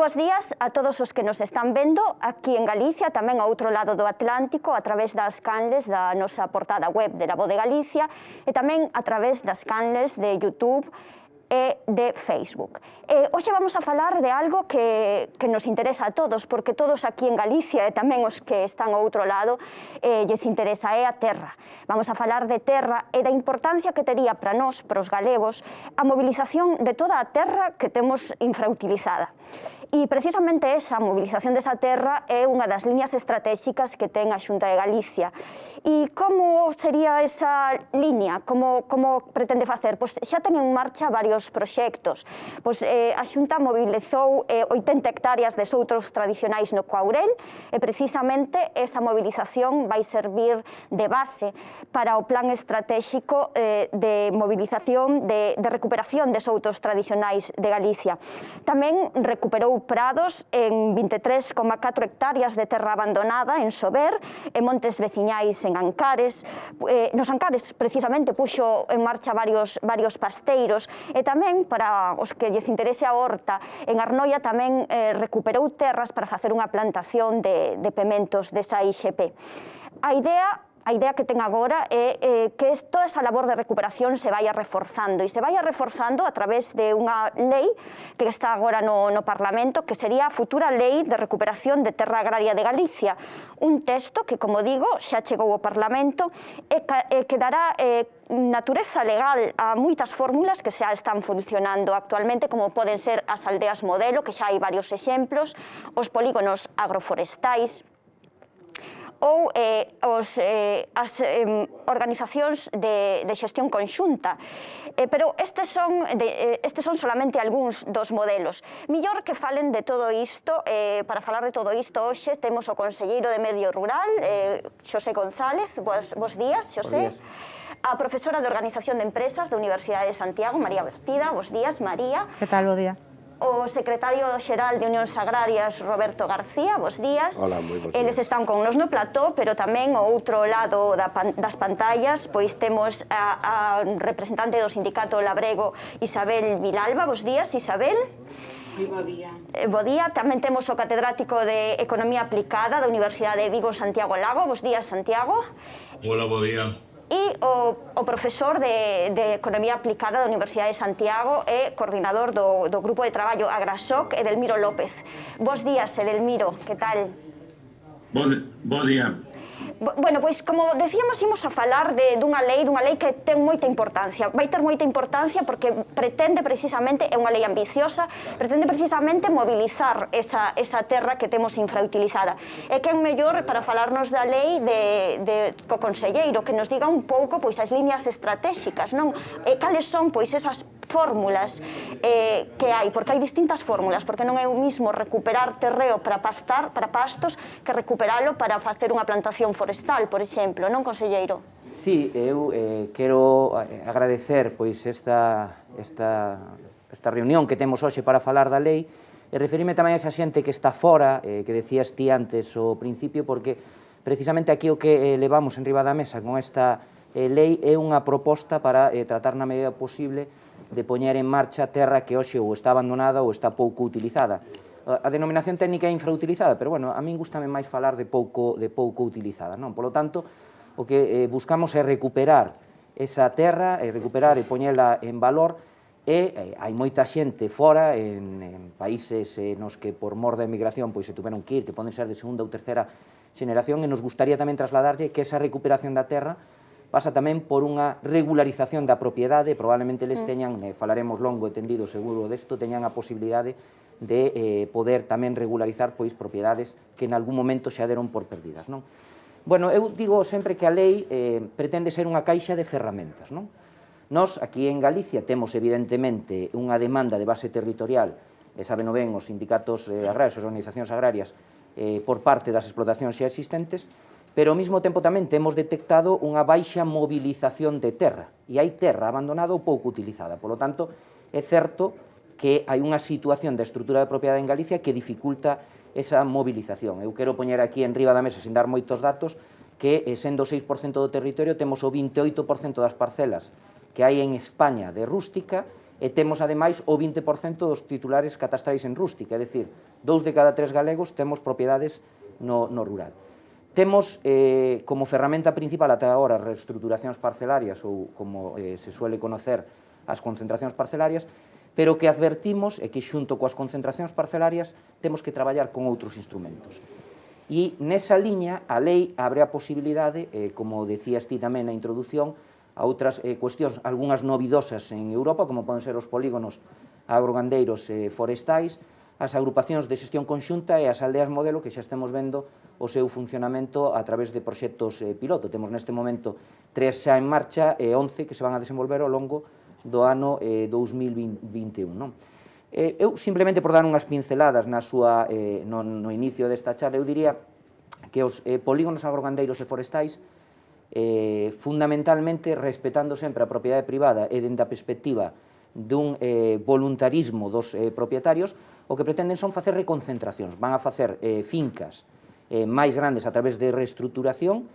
Bos días a todos os que nos están vendo aquí en Galicia, tamén ao outro lado do Atlántico, a través das canles da nosa portada web de La Voz de Galicia e tamén a través das canles de YouTube e de Facebook. Hoxe vamos a falar de algo que nos interesa a todos, porque todos aquí en Galicia e tamén os que están ao outro lado lles interesa, é a terra. Vamos a falar de terra e da importancia que tería para nós, para os galegos, a mobilización de toda a terra que temos infrautilizada. E precisamente esa mobilización desa terra é unha das liñas estratégicas que ten a Xunta de Galicia. E como sería esa liña? Como pretende facer? Pois xa ten en marcha varios proxectos. Pois a Xunta mobilizou 80 hectáreas de soutros tradicionais no Coaurel e precisamente esa mobilización vai servir de base para o plan estratégico de mobilización, de recuperación de soutros tradicionais de Galicia. Tamén recuperou prados en 23,4 hectáreas de terra abandonada en Sober e montes veciñais en Ancares. Nos Ancares, precisamente, puxo en marcha varios pasteiros e tamén, para os que lles interese a horta, en Arnoia tamén recuperou terras para facer unha plantación de pementos desa IXP. A idea que ten agora é que toda esa labor de recuperación se vaya reforzando, e se vaya reforzando a través de unha lei que está agora no Parlamento, que sería a futura Lei de Recuperación de Terra Agraria de Galicia. Un texto que, como digo, xa chegou ao Parlamento e que dará natureza legal a moitas fórmulas que xa están funcionando actualmente, como poden ser as aldeas modelo, que xa hai varios exemplos, os polígonos agroforestais, ou as organizacións de xestión conxunta. Pero estes son solamente algúns dos modelos. Millor que falen de todo isto, para falar de todo isto hoxe temos o conselleiro de Medio Rural, Xosé González. Bos días, Xosé. A profesora de Organización de Empresas da Universidade de Santiago, María Bastida. Bos días, María. Que tal, bo día? O secretario xeral de Unións Agrarias, Roberto García, bos días. Hola, moi bos días. Eles están connos no plató, pero tamén ao outro lado das pantallas, pois temos a representante do sindicato Labrego, Isabel Vilalba. Bos días, Isabel. Moi bo día. Bo día. Tamén temos o catedrático de Economía Aplicada da Universidade de Vigo, Santiago Lago. Bos días, Santiago. Hola, bo día. E o profesor de Economía Aplicada da Universidade de Santiago e coordinador do Grupo de Traballo Agrasoc, Edelmiro López. Bos días, Edelmiro, que tal? Bo día. Bueno, pois, como decíamos, imos a falar dunha lei que ten moita importancia. Vai ter moita importancia porque pretende precisamente, é unha lei ambiciosa, pretende precisamente mobilizar esa terra que temos infrautilizada. E que é mellor para falarnos da lei co conselleiro, que nos diga un pouco pois as liñas estratégicas, non? E cales son pois esas fórmulas que hai, porque hai distintas fórmulas, porque non é o mismo recuperar terreo para pastos que recuperalo para facer unha plantación forestal, por exemplo, non, conselleiro? Sí, eu quero agradecer pois esta reunión que temos hoxe para falar da lei e referirme tamén a esa xente que está fora, que decías ti antes ao principio, porque precisamente aquí o que levamos en riba da mesa con esta lei é unha proposta para tratar na medida posible de poñer en marcha terra que hoxe ou está abandonada ou está pouco utilizada. A denominación técnica é infrautilizada, pero, bueno, a min gustame máis falar de pouco utilizada, non? Polo tanto, o que buscamos é recuperar esa terra, recuperar e poñela en valor, e hai moita xente fora, en países nos que por mor da emigración pois se tuveron que ir, que poden ser de segunda ou terceira xeneración, e nos gustaría tamén trasladarlle que esa recuperación da terra pasa tamén por unha regularización da propiedade, probablemente eles teñan, falaremos longo e tendido seguro desto, teñan a posibilidade de poder tamén regularizar pois propiedades que en algún momento xa deron por perdidas, non? Bueno, eu digo sempre que a lei pretende ser unha caixa de ferramentas, non? Nós, aquí en Galicia, temos evidentemente unha demanda de base territorial, e saben ben os sindicatos agrarios, as organizacións agrarias, por parte das explotacións xa existentes, pero ao mesmo tempo tamén temos detectado unha baixa mobilización de terra, e hai terra abandonada ou pouco utilizada. Por lo tanto, é certo que hai unha situación da estrutura de propiedade en Galicia que dificulta esa movilización. Eu quero poñer aquí en riba da mesa, sin dar moitos datos, que sendo o 6% do territorio temos o 28% das parcelas que hai en España de rústica e temos ademais o 20% dos titulares catastrais en rústica, é dicir, 2 de cada 3 galegos temos propiedades no rural. Temos como ferramenta principal ata agora as reestruturacións parcelarias ou como se suele conocer as concentracións parcelarias, pero que advertimos é que xunto coas concentracións parcelarias temos que traballar con outros instrumentos. E nesa liña a lei abre a posibilidade, como decías ti tamén na introducción, a outras cuestións, algunhas novidosas en Europa, como poden ser os polígonos agrogandeiros e forestais, as agrupacións de xestión conxunta e as aldeas modelo, que xa estemos vendo o seu funcionamento a través de proxectos piloto. Temos neste momento 3 xa en marcha e 11 que se van a desenvolver ao longo do ano 2021. Eu, simplemente por dar unhas pinceladas no inicio desta charla, eu diría que os polígonos agrogandeiros e forestais, fundamentalmente respetando sempre a propiedade privada e dende a perspectiva dun voluntarismo dos propietarios, o que pretenden son facer reconcentracións, van a facer fincas máis grandes a través de reestruturación.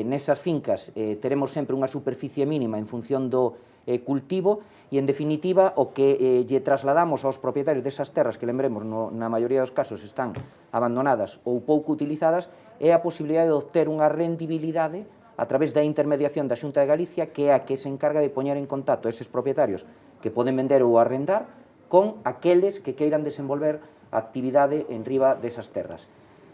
Nesas fincas teremos sempre unha superficie mínima en función do cultivo e, en definitiva, o que lle trasladamos aos propietarios desas terras, que lembremos, na maioría dos casos están abandonadas ou pouco utilizadas, é a posibilidade de obter unha rendibilidade a través da intermediación da Xunta de Galicia, que é a que se encarga de poñer en contacto eses propietarios que poden vender ou arrendar con aqueles que queiran desenvolver a actividade en riba desas terras.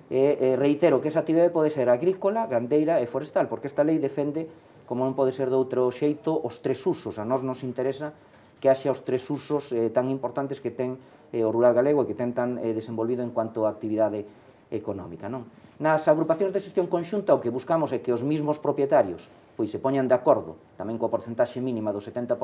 Reitero que esa actividade pode ser agrícola, gandeira e forestal, porque esta lei defende, como non pode ser de outro xeito, os 3 usos. A nós nos interesa que haxa os 3 usos tan importantes que ten o rural galego e que ten tan desenvolvido en cuanto a actividade económica. Nas agrupacións de xestión conxunta o que buscamos é que os mismos propietarios pois se poñan de acordo, tamén coa porcentaxe mínima do 70%,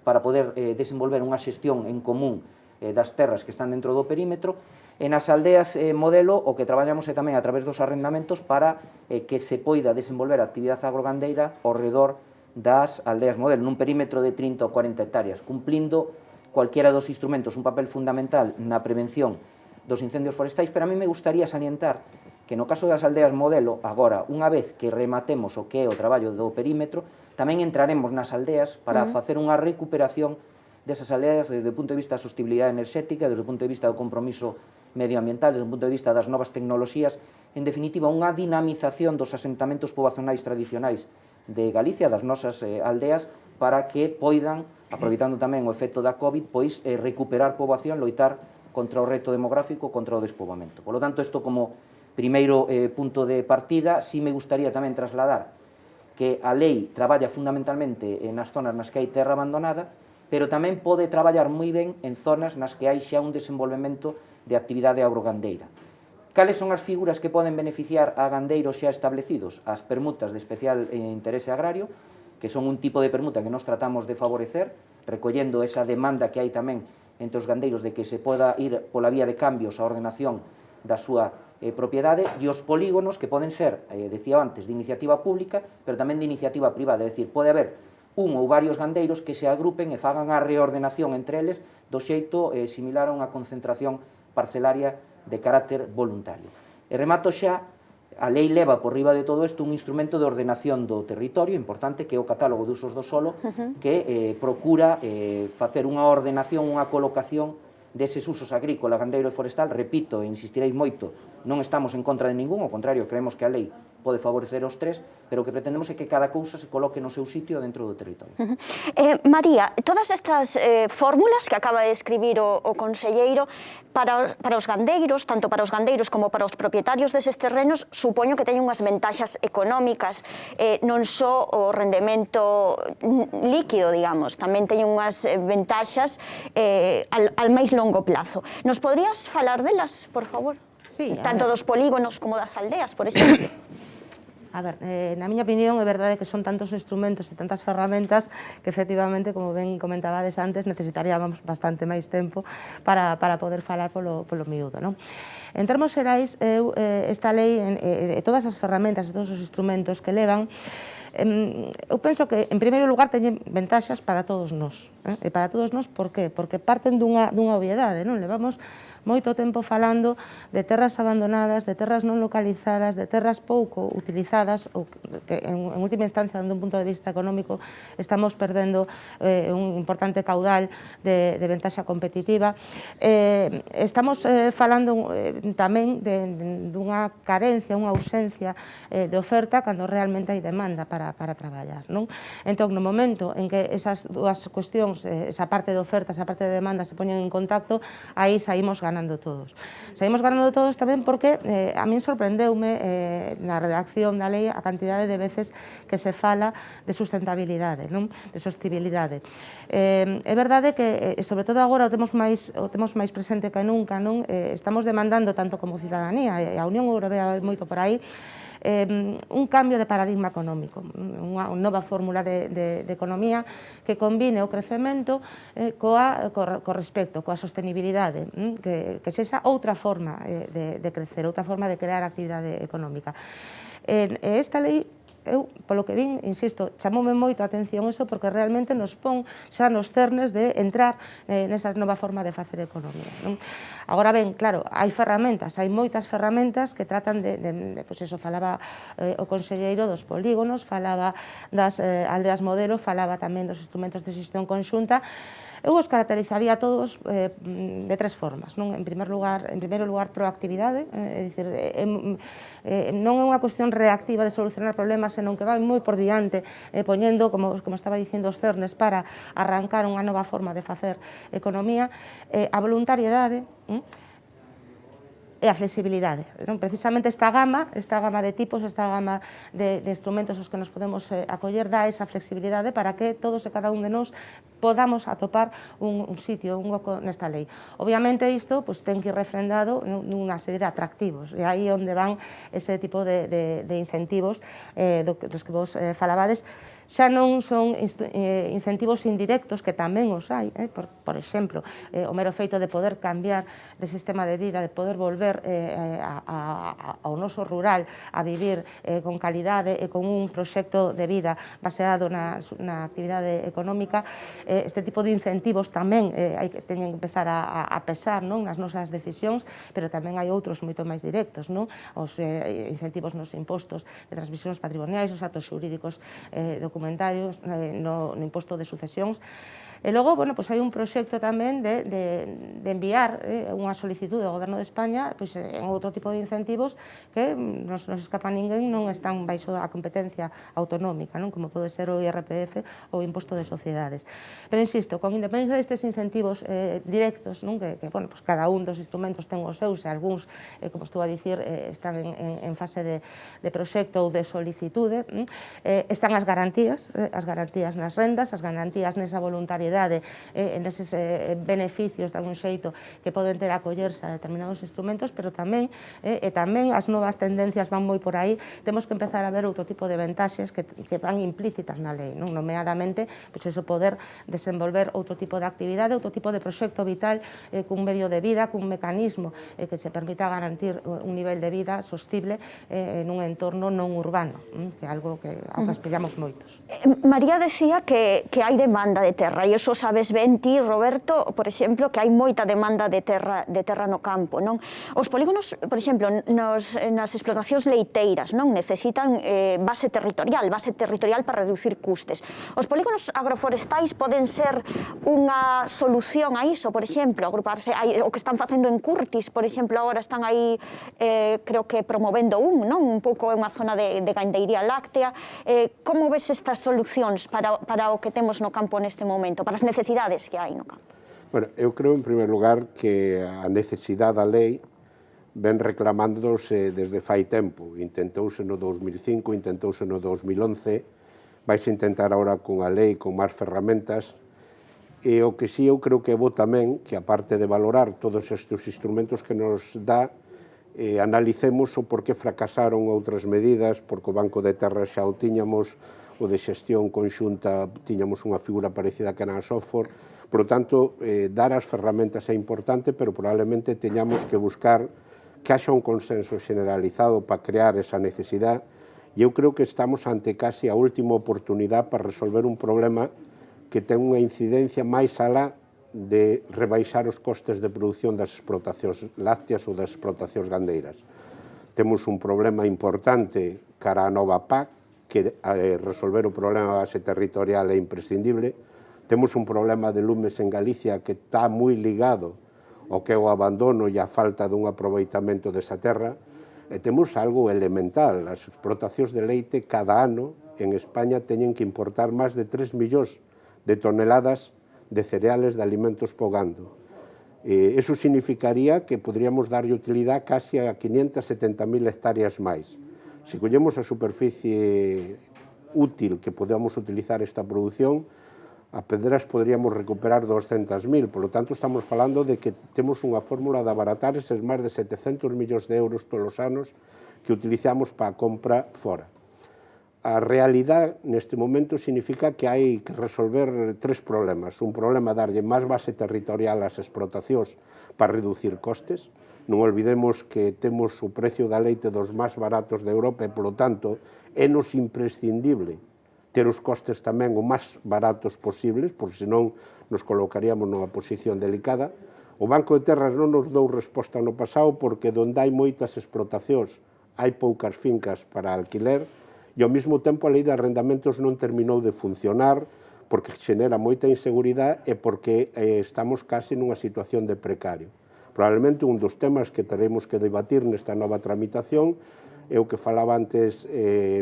para poder desenvolver unha xestión en común das terras que están dentro do perímetro. E nas aldeas modelo o que traballamos é tamén a través dos arrendamentos para que se poida desenvolver a actividade agrogandeira ao redor das aldeas modelo, nun perímetro de 30 ou 40 hectáreas, cumplindo cualquiera dos instrumentos un papel fundamental na prevención dos incendios forestais, pero a mí me gustaría salientar que no caso das aldeas modelo, agora, unha vez que rematemos o que é o traballo do perímetro, tamén entraremos nas aldeas para facer unha recuperación desas aldeas desde o punto de vista da sostenibilidade enerxética, desde o punto de vista do compromiso medioambiental, desde o punto de vista das novas tecnoloxías, en definitiva, unha dinamización dos asentamentos poboacionais tradicionais de Galicia, das nosas aldeas, para que poidan, aproveitando tamén o efecto da COVID, pois recuperar poboación, loitar contra o reto demográfico, contra o despoboamento. Por lo tanto, isto como primeiro punto de partida, si me gustaría tamén trasladar que a lei traballa fundamentalmente nas zonas nas que hai terra abandonada, pero tamén pode traballar moi ben en zonas nas que hai xa un desenvolvemento de actividade agrogandeira. Cales son as figuras que poden beneficiar a gandeiros xa establecidos? As permutas de especial interese agrario, que son un tipo de permuta que nos tratamos de favorecer, recollendo esa demanda que hai tamén entre os gandeiros de que se poda ir pola vía de cambios a ordenación da súa propiedade, e os polígonos que poden ser, decía antes, de iniciativa pública, pero tamén de iniciativa privada, é dicir, pode haber un ou varios gandeiros que se agrupen e fagan a reordenación entre eles do xeito similar a unha concentración parcelaria de carácter voluntario. E remato xa, a lei leva por riba de todo isto un instrumento de ordenación do territorio importante, que é o catálogo de usos do solo, que procura facer unha ordenación, unha colocación deses usos agrícola, gandeiro e forestal. Repito, e insistirei moito, non estamos en contra de ningún, ao contrario, creemos que a lei pode favorecer os 3, pero o que pretendemos é que cada cousa se coloque no seu sitio dentro do territorio. María, todas estas fórmulas que acaba de escribir o conselleiro para os gandeiros, tanto para os gandeiros como para os propietarios deses terrenos, supoño que teñen unhas ventaxas económicas, non só o rendemento líquido, digamos, tamén teñen unhas ventaxas al máis longo plazo. Nos podrías falar delas, por favor? Sí, tanto dos polígonos como das aldeas, por exemplo. A ver, na miña opinión é verdade que son tantos instrumentos e tantas ferramentas que efectivamente, como ben comentabades antes, necesitaríamos bastante máis tempo para poder falar polo miúdo, non? En termos xerais, esta lei, todas as ferramentas e todos os instrumentos que levan, eu penso que, en primeiro lugar, teñen ventaxas para todos nós. E para todos nós, por qué? Porque parten dunha obviedade, non? Levamos moito tempo falando de terras abandonadas, de terras non localizadas, de terras pouco utilizadas, ou que en última instancia, dando un punto de vista económico, estamos perdendo un importante caudal de ventaxa competitiva. Estamos falando tamén dunha carencia, unha ausencia de oferta cando realmente hai demanda para traballar, non? Entón, no momento en que esas dúas cuestións, esa parte de oferta, esa parte de demanda se poñen en contacto, aí saímos ganando todos. Saímos ganando todos tamén porque a min sorprendeume na redacción da lei a cantidade de veces que se fala de sustentabilidade, non? De sostibilidade. É verdade que, sobre todo agora, o temos máis presente que nunca, non? Estamos demandando, tanto como cidadanía, e a Unión Europea moito por aí, un cambio de paradigma económico, unha nova fórmula de economía que combine o crecemento co respecto, coa sostenibilidade, que sexa outra forma de crecer, outra forma de crear actividade económica. Esta lei, eu, polo que vin, insisto, chamoume moito a atención eso porque realmente nos pon xa nos cernes de entrar nesa nova forma de facer economía, non? Agora ben, claro, hai ferramentas, hai moitas ferramentas que tratan pois eso, falaba o conselleiro dos polígonos, falaba das aldeas modelo, falaba tamén dos instrumentos de xestión conxunta. Eu os caracterizaría a todos de tres formas, non? En primeiro lugar, proactividade, é dicir, non é unha cuestión reactiva de solucionar problemas, senón que vai moi por diante, poñendo, como estaba dicindo, os cernes para arrancar unha nova forma de facer economía, a voluntariedade, e a flexibilidade. Precisamente esta gama de tipos, esta gama de instrumentos aos que nos podemos acoller dá esa flexibilidade para que todos e cada un de nós podamos atopar un sitio, un oco nesta lei. Obviamente isto ten que ir refrendado nunha serie de atractivos, e aí onde van ese tipo de incentivos dos que vos falabades. Xa non son incentivos indirectos, que tamén os hai, por exemplo, o mero feito de poder cambiar de sistema de vida, de poder volver ao noso rural a vivir con calidade e con un proxecto de vida baseado na actividade económica. Este tipo de incentivos tamén teñen que empezar a pesar nas nosas decisións, pero tamén hai outros moito máis directos, os incentivos nos impostos de transmisións patrimoniais, os actos xurídicos documentarios, no imposto de sucesións. E logo, hai un proxecto tamén de enviar unha solicitud ao Goberno de España en outro tipo de incentivos que non se escapa a ninguén, non están baixo a competencia autonómica, como pode ser o IRPF ou o imposto de sociedades. Pero, insisto, con independencia destes incentivos directos, que cada un dos instrumentos ten os seus, e algúns, como estou a dicir, están en fase de proxecto ou de solicitude, están as garantías nas rendas, as garantías nesa voluntariedade, neses beneficios de algún xeito que poden ter a acollerse a determinados instrumentos, pero tamén as novas tendencias van moi por aí. Temos que empezar a ver outro tipo de ventaxes que van implícitas na lei, nomeadamente poder desenvolver outro tipo de actividade, outro tipo de proxecto vital cun medio de vida, cun mecanismo que se permita garantir un nivel de vida sostible nun entorno non urbano, que é algo ao que aspiramos moitos. María decía que hai demanda de terra, e iso sabes ben ti, Roberto, por exemplo, que hai moita demanda de terra no campo, non? Os polígonos, por exemplo, nas explotacións leiteiras, non necesitan base territorial para reducir custes. Os polígonos agroforestais poden ser unha solución a iso, por exemplo, agruparse, o que están facendo en Curtis, por exemplo, agora están aí, creo que promovendo un pouco unha zona de gandeiría láctea. Como ves estas solucións para o que temos no campo neste momento, para as necesidades que hai no campo? Bueno, eu creo, en primer lugar, que a necesidade da lei ven reclamándose desde fai tempo. Intentouse no 2005, intentouse no 2011, vais intentar agora con a lei, con máis ferramentas, e o que sí eu creo que é bo tamén, que aparte de valorar todos estes instrumentos que nos dá, analicemos o por que fracasaron outras medidas, porque o Banco de Terra xa o tiñamos, o de xestión conxunta tiñamos unha figura parecida que era a software. Por lo tanto, dar as ferramentas é importante, pero probablemente teñamos que buscar que haxa un consenso generalizado para crear esa necesidade, e eu creo que estamos ante casi a última oportunidade para resolver un problema que ten unha incidencia máis alá de rebaixar os costes de produción das explotacións lácteas ou das explotacións gandeiras. Temos un problema importante cara a nova PAC, que resolver o problema da base territorial é imprescindible. Temos un problema de lumes en Galicia que está moi ligado ao que é o abandono e a falta dun aproveitamento desa terra. E temos algo elemental, as explotacións de leite cada ano en España teñen que importar máis de 3 millóns de toneladas de cereales de alimentos po gando. Eso significaría que podríamos darlle utilidade casi a 570.000 hectáreas máis. Se collemos a superficie útil que podemos utilizar esta produción, a pedras podríamos recuperar 200.000, por lo tanto estamos falando de que temos unha fórmula de abaratar eses máis de 700 millóns de euros todos os anos que utilizamos para a compra fora. A realidade neste momento significa que hai que resolver tres problemas. Un problema darlle máis base territorial ás explotacións para reducir costes. Non olvidemos que temos o precio da leite dos máis baratos de Europa e, polo tanto, é nos imprescindible ter os costes tamén o máis baratos posibles, porque senón nos colocaríamos nunha posición delicada. O Banco de Terras non nos dou resposta no pasado porque donde hai moitas explotacións hai poucas fincas para alquiler, e ao mesmo tempo a lei de arrendamentos non terminou de funcionar porque xenera moita inseguridade e porque estamos casi nunha situación de precario. Probablemente un dos temas que teremos que debatir nesta nova tramitación é o que falaba antes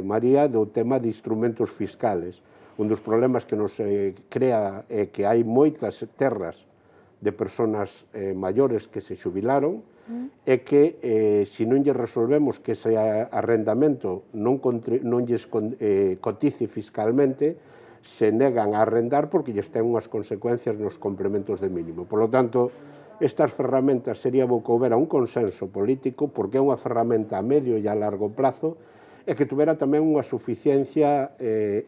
María do tema de instrumentos fiscales. Un dos problemas que nos crea é que hai moitas terras de persoas maiores que se xubilaron, é que se non lle resolvemos que ese arrendamento non lles cotice fiscalmente, se negan a arrendar porque lles ten unhas consecuencias nos complementos de mínimo. Por lo tanto, estas ferramentas sería bo que houbera un consenso político porque é unha ferramenta a medio e a largo plazo e que tuvera tamén unha suficiencia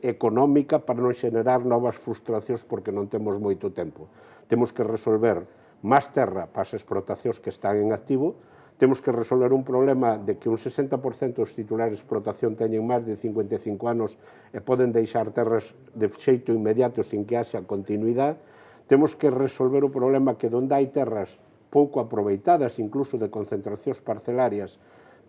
económica para non xenerar novas frustracións porque non temos moito tempo. Temos que resolver máis terra para as explotacións que están en activo, temos que resolver un problema de que un 60% dos titulares de explotación teñen máis de 55 anos e poden deixar terras de xeito inmediato sin que haxa continuidade, temos que resolver o problema que onde hai terras pouco aproveitadas, incluso de concentracións parcelarias,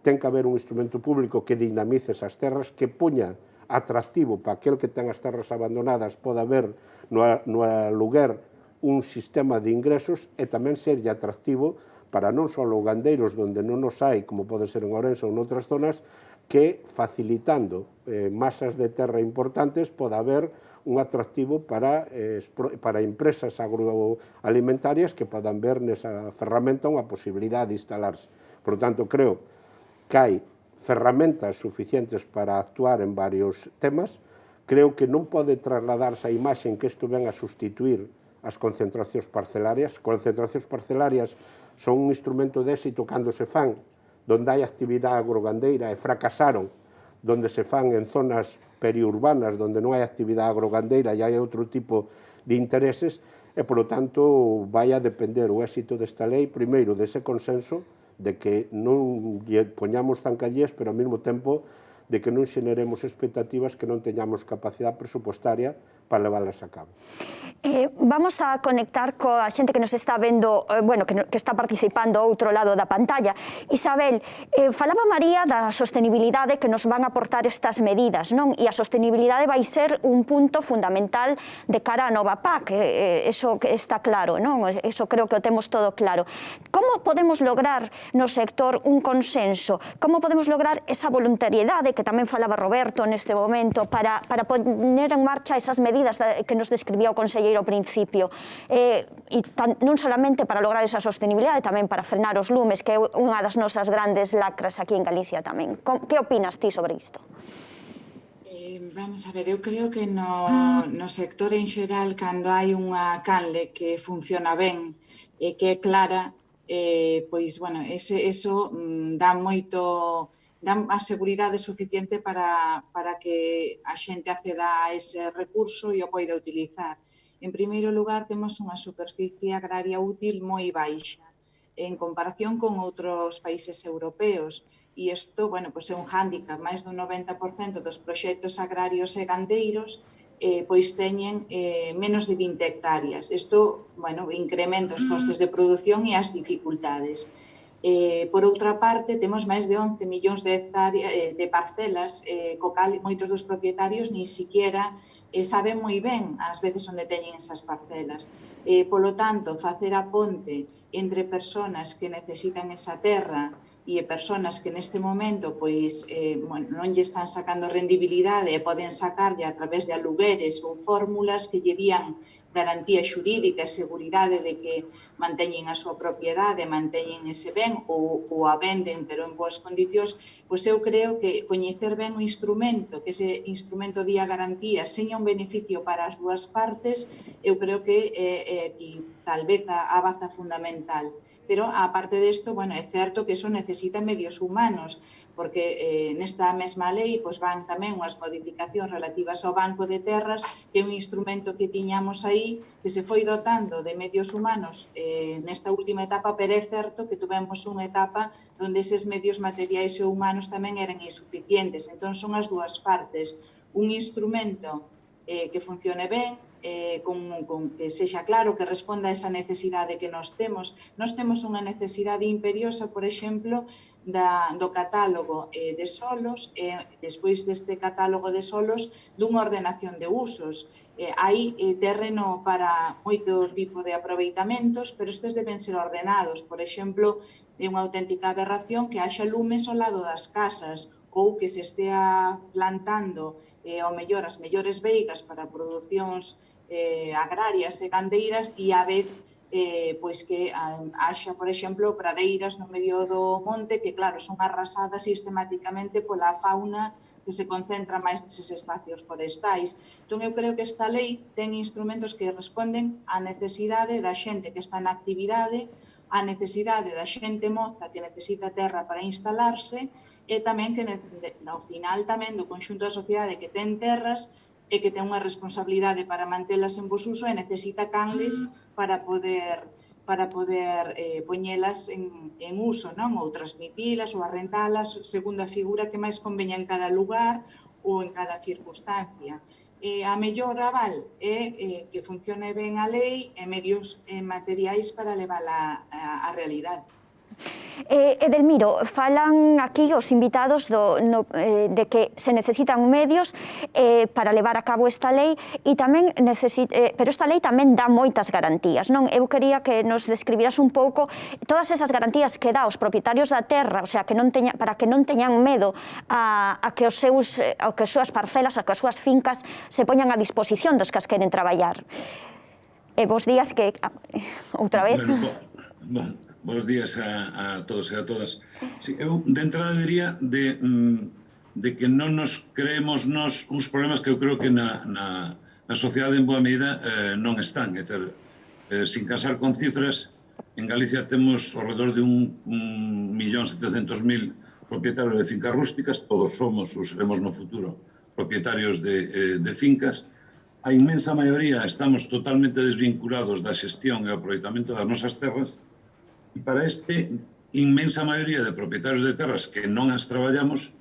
ten que haber un instrumento público que dinamice esas terras, que poña atractivo para aquel que ten as terras abandonadas, poda haber no aluguer un sistema de ingresos e tamén serlle atractivo para non só os gandeiros onde non os hai, como pode ser en Ourense ou noutras zonas, que facilitando masas de terra importantes poda haber un atractivo para empresas agroalimentarias que podan ver nesa ferramenta unha posibilidade de instalarse. Por tanto, creo que hai ferramentas suficientes para actuar en varios temas. Creo que non pode trasladarse a imaxen que isto ven a sustituir as concentracións parcelarias. Concentracións parcelarias son un instrumento de éxito cando se fan donde hai actividade agrogandeira e fracasaron donde se fan en zonas periurbanas donde non hai actividade agrogandeira e hai outro tipo de intereses e, polo tanto, vai a depender o éxito desta lei, primeiro, dese consenso de que non poñamos zancallés, pero ao mesmo tempo de que non xeneremos expectativas que non teñamos capacidade presupostaria para leválas a cabo. Vamos a conectar coa xente que nos está vendo, que está participando ao outro lado da pantalla. Isabel, falaba María da sostenibilidade que nos van a aportar estas medidas, non? E a sostenibilidade vai ser un punto fundamental de cara á nova PAC, eso está claro, non? Eso creo que o temos todo claro. Como podemos lograr no sector un consenso? Como podemos lograr esa voluntariedade que tamén falaba Roberto neste momento para poner en marcha esas medidas que nos describía o conselleiro ao principio, e non solamente para lograr esa sostenibilidade, tamén para frenar os lumes, que é unha das nosas grandes lacras aquí en Galicia tamén. Que opinas ti sobre isto? Vamos a ver, eu creo que no sector en xeral, cando hai unha canle que funciona ben e que é clara, pois, bueno, eso dá a seguridade suficiente para que a xente acceda a ese recurso e o poida utilizar. En primeiro lugar, temos unha superficie agraria útil moi baixa en comparación con outros países europeos. E isto, bueno, pois é un hándicap. Máis dun 90% dos proxectos agrarios e gandeiros pois teñen menos de 20 hectáreas. Isto, bueno, incrementa os costes de produción e as dificultades. Por outra parte, temos máis de 11 millóns de hectáreas de parcelas, co cal moitos dos propietarios nin siquiera saben moi ben ás veces onde teñen esas parcelas. Polo tanto, facer a ponte entre persoas que necesitan esa terra e persoas que neste momento pois, non lle están sacando rendibilidade e poden sacarlle a través de alugueres ou fórmulas que lle dían garantía xurídica e seguridade de que manteñen a súa propiedade, manteñen ese ben ou a venden, pero en boas condicións, pois eu creo que coñecer ben o instrumento, que ese instrumento día garantía, seña un beneficio para as dúas partes, eu creo que tal vez a baza fundamental. Pero, aparte disto, bueno, é certo que eso necesita medios humanos, porque nesta mesma lei pois, van tamén unhas modificacións relativas ao Banco de Terras, que é un instrumento que tiñamos aí, que se foi dotando de medios humanos nesta última etapa, pero é certo que tuvemos unha etapa onde eses medios materiais e humanos tamén eran insuficientes. Entón, son as dúas partes. Un instrumento que funcione ben, que sexa claro, que responda a esa necesidade que nós temos. Nós temos unha necesidade imperiosa, por exemplo, do catálogo de solos, despois deste catálogo de solos, dunha ordenación de usos. Hai terreno para moito tipo de aproveitamentos, pero estes deben ser ordenados. Por exemplo, é unha auténtica aberración que haxa lumes ao lado das casas ou que se estea plantando ao mellor as mellores veigas para producións agrarias e gandeiras e a vez pois que haxa, por exemplo, pradeiras no medio do monte que, claro, son arrasadas sistemáticamente pola fauna que se concentra máis neses espacios forestais. Entón, eu creo que esta lei ten instrumentos que responden á necesidade da xente que está na actividade, á necesidade da xente moza que necesita terra para instalarse e tamén que, ao final, tamén do conxunto da sociedade que ten terras e que ten unha responsabilidade para mantelas en bos uso e necesita canles para poder poñelas en uso, non? Ou transmitilas ou arrentalas segundo a figura que máis conveña en cada lugar ou en cada circunstancia. A mellor aval é que funcione ben a lei e medios materiais para levála á realidade. Edelmiro, falan aquí os invitados de que se necesitan medios para levar a cabo esta lei, e tamén pero esta lei tamén dá moitas garantías, non? Eu quería que nos describiras un pouco todas esas garantías que dá aos propietarios da terra, o sea, para que non teñan medo a que as súas parcelas, a que as súas fincas se poñan a disposición dos que as queren traballar. Bos días, que outra vez... Bos días a todos e a todas. Sí, eu, de entrada, diría de que non nos creemos uns problemas que eu creo que na sociedade en boa medida non están. É dizer, sin casar con cifras, en Galicia temos ao redor de 1.700.000 propietarios de fincas rústicas, todos somos ou seremos no futuro propietarios de fincas. A inmensa maioría estamos totalmente desvinculados da xestión e o aproveitamento das nosas terras. E para este inmensa maioría de propietarios de terras que non as traballamos,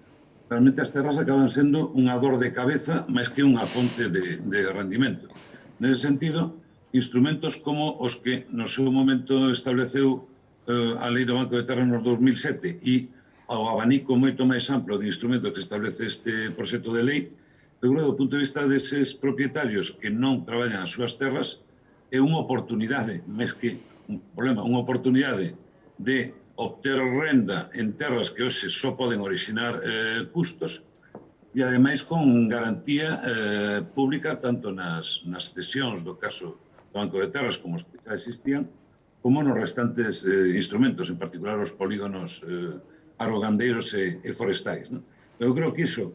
realmente as terras acaban sendo unha dor de cabeza máis que unha fonte de rendimento. Nese sentido, instrumentos como os que no seu momento estableceu a Lei do Banco de Terras no 2007 e ao abanico moito máis amplo de instrumentos que establece este proxecto de lei, eu creo, do punto de vista deses propietarios que non traballan as súas terras, é unha oportunidade, máis que un problema, unha oportunidade de obter renda en terras que hoxe só poden orixinar custos e, ademais, con garantía pública tanto nas cesións do caso do Banco de Terras como os que xa existían, como nos restantes instrumentos, en particular os polígonos agrogandeiros e forestais. Eu creo que iso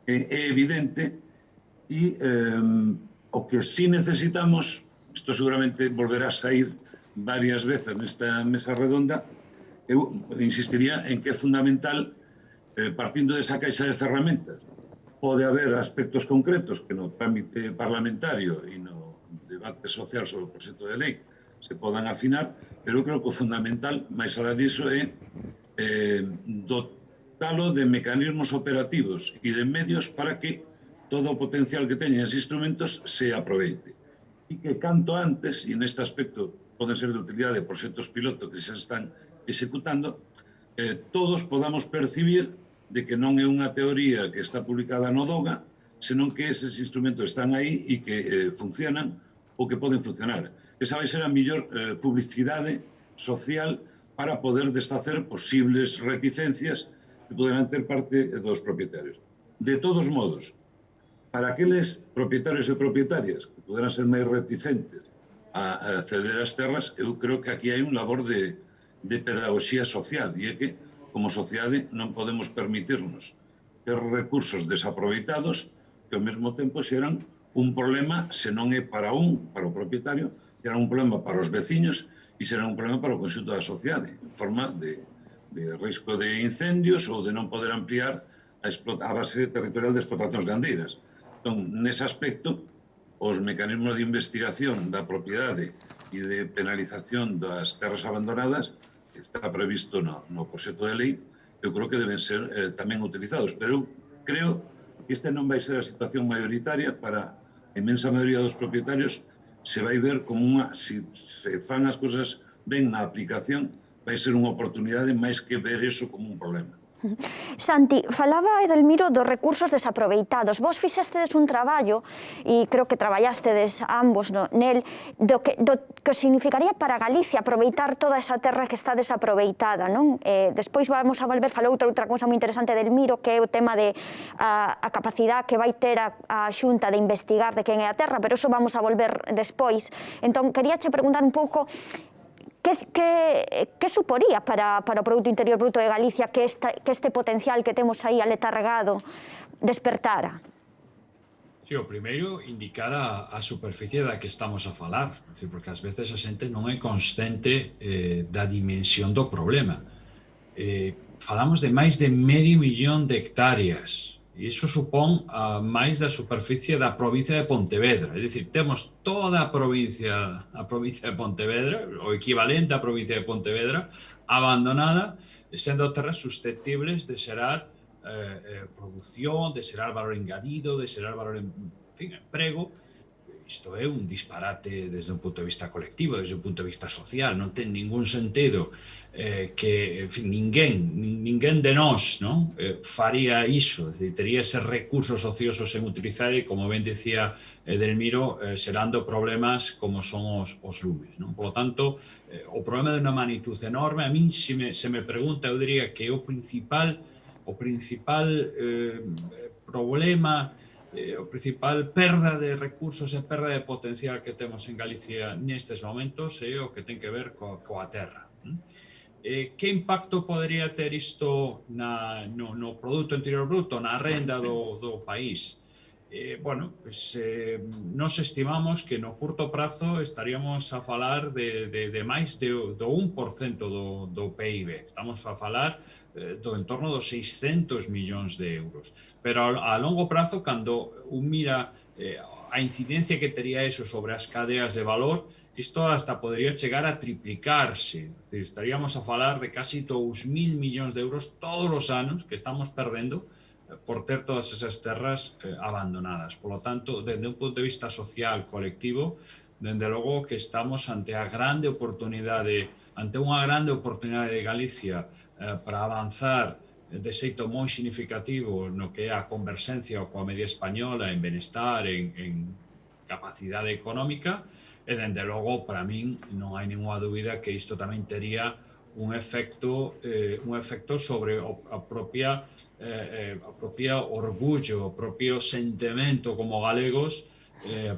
é evidente e o que sí necesitamos isto seguramente volverá a sair varias veces nesta mesa redonda, eu insistiría en que é fundamental, partindo desa caixa de ferramentas, pode haber aspectos concretos que no trámite parlamentario e no debate social sobre o proxecto de lei se podan afinar, pero eu creo que o fundamental, máis alá diso, é dotalo de mecanismos operativos e de medios para que todo o potencial que teñen esses instrumentos se aproveite. E que canto antes, e neste aspecto poden ser de utilidade proxectos piloto que se están executando, todos podamos percibir de que non é unha teoría que está publicada no DOGA, senón que eses instrumentos están aí e que funcionan ou que poden funcionar. Esa vai ser a mellor publicidade social para poder desfacer posibles reticencias que poderán ter parte dos propietarios. De todos modos, para aqueles propietarios e propietarias que poderán ser máis reticentes a ceder as terras, eu creo que aquí hai un labor de pedagogía social, e é que, como sociedade, non podemos permitirnos ter recursos desaproveitados que ao mesmo tempo xeran un problema, se non é para o propietario, xeran un problema para os veciños e xeran un problema para o conxunto da sociedade, en forma de risco de incendios ou de non poder ampliar a base territorial de explotacións gandeiras. Entón, nese aspecto, os mecanismos de investigación da propiedade e de penalización das terras abandonadas que está previsto no proxecto de lei, eu creo que deben ser tamén utilizados. Pero eu creo que esta non vai ser a situación mayoritaria. Para a inmensa maioría dos propietarios se vai ver como se fan as cousas ben na aplicación, vai ser unha oportunidade máis que ver eso como un problema. Santi, falaba Edelmiro dos recursos desaproveitados. Vos fixestedes un traballo, e creo que traballastedes ambos nel, do que significaría para Galicia aproveitar toda esa terra que está desaproveitada, non? Despois vamos a volver, falou outra cousa moi interesante Edelmiro, que é o tema de a capacidade que vai ter a Xunta de investigar de quen é a terra, pero eso vamos a volver despois. Entón, queríache preguntar un pouco que suporía para o Produto Interior Bruto de Galicia que este potencial que temos aí aletargado despertara? Sí, o primeiro, indicar a superficie da que estamos a falar, porque ás veces a xente non é consciente da dimensión do problema. Falamos de máis de 500.000 de hectáreas, e iso supón a máis da superficie da provincia de Pontevedra. É dicir, temos toda a provincia de Pontevedra, o equivalente á provincia de Pontevedra, abandonada, sendo terras susceptibles de xerar produción, de xerar valor engadido, de xerar valor, emprego. Isto é un disparate desde un punto de vista colectivo, desde un punto de vista social. Non ten ningún sentido que, en fin, ninguén de nós faría iso. Tería ese recursos ociosos sen utilizar e, como ben dicía Edelmiro, xerando problemas como son os lumes. Por lo tanto, o problema de unha magnitud enorme, a min se me pregunta, eu diría que o principal problema, o principal perda de recursos e perda de potencial que temos en Galicia nestes momentos é o que ten que ver coa terra. Que impacto podería ter isto no Produto Interior Bruto, na renda do país? Nos estimamos que no curto prazo estaríamos a falar de máis do 1% do PIB. Estamos a falar do entorno dos 600 millóns de euros. Pero a longo prazo, cando un mira a incidencia que tería eso sobre as cadeas de valor, isto hasta podría chegar a triplicarse. Es decir, estaríamos a falar de casi 2.000 millóns de euros todos os anos que estamos perdendo por ter todas esas terras abandonadas. Por lo tanto, desde un punto de vista social, colectivo, dende logo que estamos ante unha grande oportunidade de Galicia para avanzar de xeito moi significativo no que é a converxencia coa media española en benestar, en capacidade económica, e dende logo, para min, non hai ninguna dúbida que isto tamén tería un efecto sobre a propia orgullo, o propio sentimento como galegos,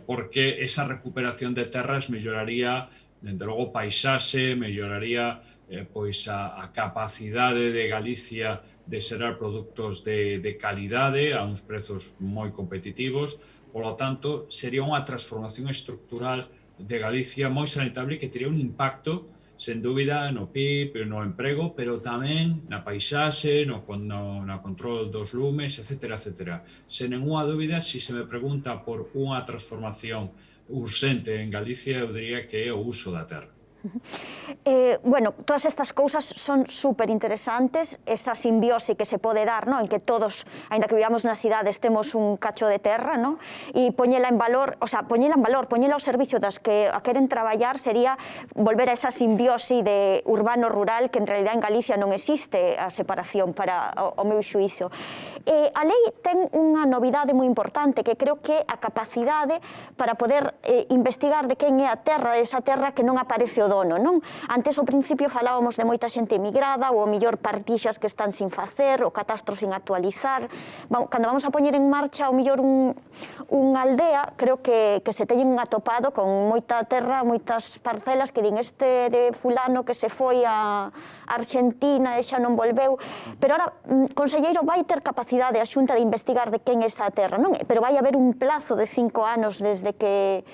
porque esa recuperación de terras melloraría, dende logo, paisaxe, melloraría a capacidade de Galicia de xerar produtos de calidade a uns prezos moi competitivos. Por lo tanto, sería unha transformación estructural de Galicia moi sanitable que teria un impacto, sen dúbida, no PIB, no emprego, pero tamén na paisaxe, no control dos lumes, etc. Sen nenhuma dúbida, se me pregunta por unha transformación urxente en Galicia, eu diría que é o uso da terra. Bueno, todas estas cousas son super interesantes, esa simbiose que se pode dar, ¿no? En que todos, ainda que vivamos nas cidades, temos un cacho de terra, ¿no? E poñela en valor, poñela ao servicio das que a queren traballar sería volver a esa simbiose de urbano-rural que en realidad en Galicia non existe a separación para o meu xuízo. A lei ten unha novidade moi importante que creo que é a capacidade para poder investigar de quen é a terra, esa terra que non aparece o dono, non? Antes, ao principio, falábamos de moita xente emigrada, ou o mellor partixas que están sin facer, o catastro sin actualizar. Cando vamos a poñer en marcha, ao mellor, unha aldea, creo que se teñen atopado con moita terra, moitas parcelas que din este de fulano que se foi a Argentina e xa non volveu. Pero ahora, conselleiro, vai ter capacidade a Xunta de investigar de quen é esa terra, non? Pero vai haber un plazo de 5 anos desde que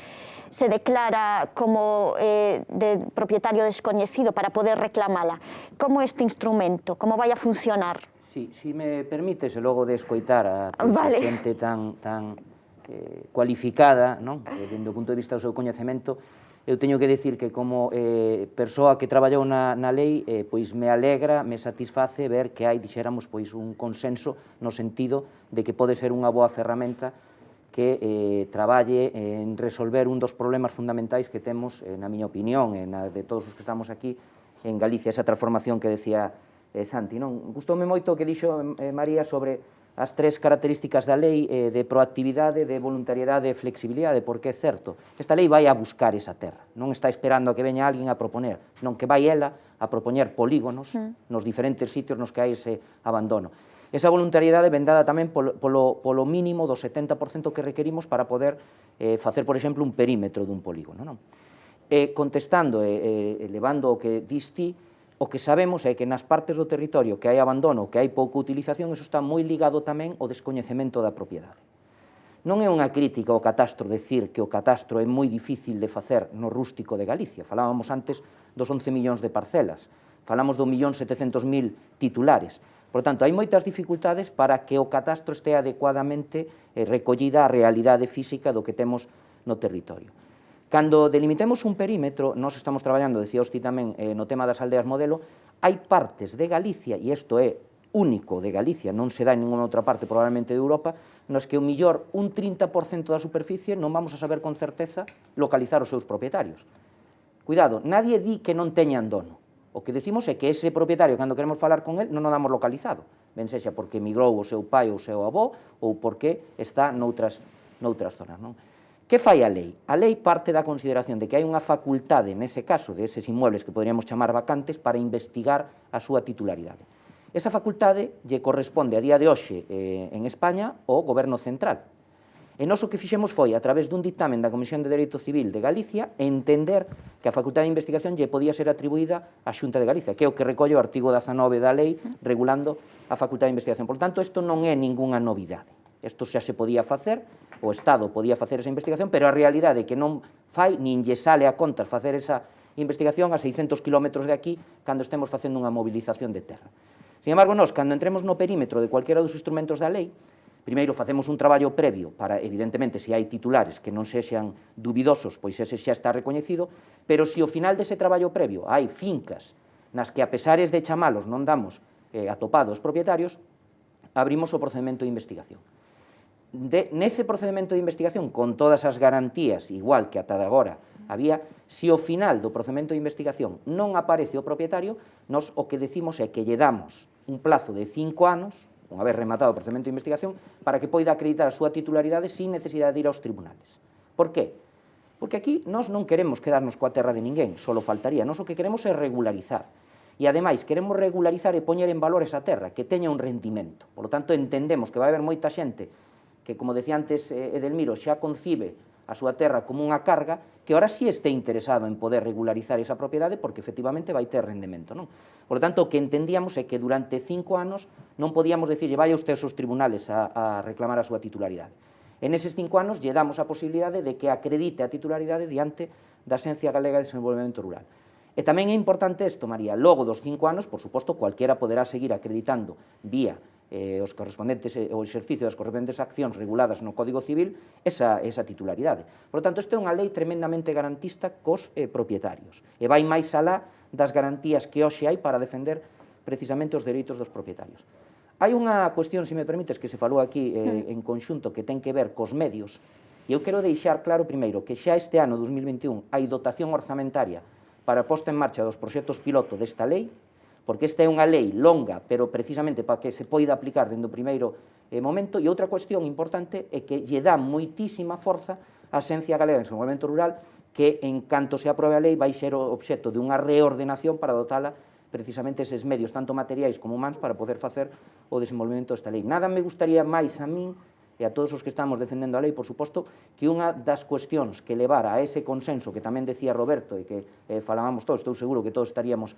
se declara como de propietario descoñecido para poder reclamala. Como este instrumento? Como vai a funcionar? Si me permites, e logo de escoitar a xente tan cualificada, dende o punto de vista do seu coñecemento, eu teño que decir que como persoa que traballou na lei, pois me alegra, me satisface ver que hai, dixéramos, pois un consenso no sentido de que pode ser unha boa ferramenta que traballe en resolver un dos problemas fundamentais que temos, na miña opinión, e na de todos os que estamos aquí en Galicia, esa transformación que decía Santi. Gustoume moito o que dixo María sobre as tres características da lei de proactividade, de voluntariedade e flexibilidade, porque é certo, esta lei vai a buscar esa terra, non está esperando a que veña alguén a proponer, non que vai ela a propoñer polígonos nos diferentes sitios nos que hai ese abandono. Esa voluntariedade ven dada tamén polo mínimo do 70% que requerimos para poder facer, por exemplo, un perímetro dun polígono. Contestando e levando o que dis ti, o que sabemos é que nas partes do territorio que hai abandono, que hai pouca utilización, eso está moi ligado tamén ao descoñecemento da propiedade. Non é unha crítica ao catastro decir que o catastro é moi difícil de facer no rústico de Galicia. Falábamos antes dos 11 millóns de parcelas, falamos do 1.700.000 titulares. Por tanto, hai moitas dificultades para que o catastro este adecuadamente recollida a realidade física do que temos no territorio. Cando delimitemos un perímetro, nós estamos traballando, decía Osti tamén, no tema das aldeas modelo, hai partes de Galicia, e isto é único de Galicia, non se dá en ninguna outra parte probablemente de Europa, nos que o millor un 30% da superficie non vamos a saber con certeza localizar os seus propietarios. Cuidado, nadie di que non teñan dono. O que decimos é que ese propietario, cando queremos falar con él, non o damos localizado. Ben sexa porque emigrou o seu pai ou o seu avó, ou porque está noutras zonas. Que fai a lei? A lei parte da consideración de que hai unha facultade, nese caso, de eses inmuebles que poderíamos chamar vacantes, para investigar a súa titularidade. Esa facultade lle corresponde a día de hoxe en España ao Goberno Central. E nós o que fixemos foi, a través dun dictamen da Comisión de Dereito Civil de Galicia, entender que a facultade de investigación lle podía ser atribuída á Xunta de Galicia, que é o que recolle o artigo 19 da lei regulando a facultade de investigación. Por tanto, isto non é ningunha novidade. Isto xa se podía facer, o Estado podía facer esa investigación, pero a realidade é que non fai, nin lle sale a contas facer esa investigación a 600 km de aquí, cando estemos facendo unha movilización de terra. Sin embargo, nós, cando entremos no perímetro de cualquiera dos instrumentos da lei, primeiro facemos un traballo previo para, evidentemente, se hai titulares que non sexan dubidosos, pois ese xa está recoñecido, pero se ao final dese traballo previo hai fincas nas que, a pesares de chamalos, non damos atopado os propietarios, abrimos o procedimento de investigación. Nese procedimento de investigación, con todas as garantías, igual que ata de agora había, se ao final do procedimento de investigación non aparece o propietario, nós o que decimos é que lle damos un plazo de 5 anos, unha vez rematado o procedimento de investigación, para que poida acreditar a súa titularidade sin necesidade de ir aos tribunales. Por qué? Porque aquí nós non queremos quedarnos coa terra de ninguén, só faltaría. Nós o que queremos é regularizar. E, ademais, queremos regularizar e poñer en valor esa terra, que teña un rendimento. Por lo tanto, entendemos que vai haber moita xente que, como decía antes Edelmiro, xa concibe a súa terra como unha carga, que ahora sí este interesado en poder regularizar esa propiedade porque efectivamente vai ter rendemento. Por lo tanto, o que entendíamos é que durante 5 anos non podíamos decirlle vai usted aos tribunales a reclamar a súa titularidade. En eses 5 anos lle damos a posibilidade de que acredite a titularidade diante da Axencia Galega de Desenvolvemento Rural. E tamén é importante isto, María, logo dos 5 anos, por suposto, cualquiera poderá seguir acreditando vía os correspondentes, o exercicio das correspondentes accións reguladas no Código Civil esa titularidade. Por lo tanto, isto é unha lei tremendamente garantista cos propietarios e vai máis alá das garantías que hoxe hai para defender precisamente os dereitos dos propietarios. Hai unha cuestión, se me permites, que se falou aquí en conxunto que ten que ver cos medios, e eu quero deixar claro primeiro que xa este ano 2021 hai dotación orzamentaria para a posta en marcha dos proxectos piloto desta lei, porque esta é unha lei longa, pero precisamente para que se poida aplicar dende o primeiro momento, e outra cuestión importante é que lle dá moitísima forza a Axencia Galega de Desenvolvemento Rural, que en canto se aprobe a lei vai ser o obxecto de unha reordenación para dotala precisamente eses medios, tanto materiais como humanos, para poder facer o desenvolvemento desta lei. Nada me gustaría máis a min e a todos os que estamos defendendo a lei, por suposto, que unha das cuestións que levara a ese consenso que tamén decía Roberto e que falábamos todos, estou seguro que todos estaríamos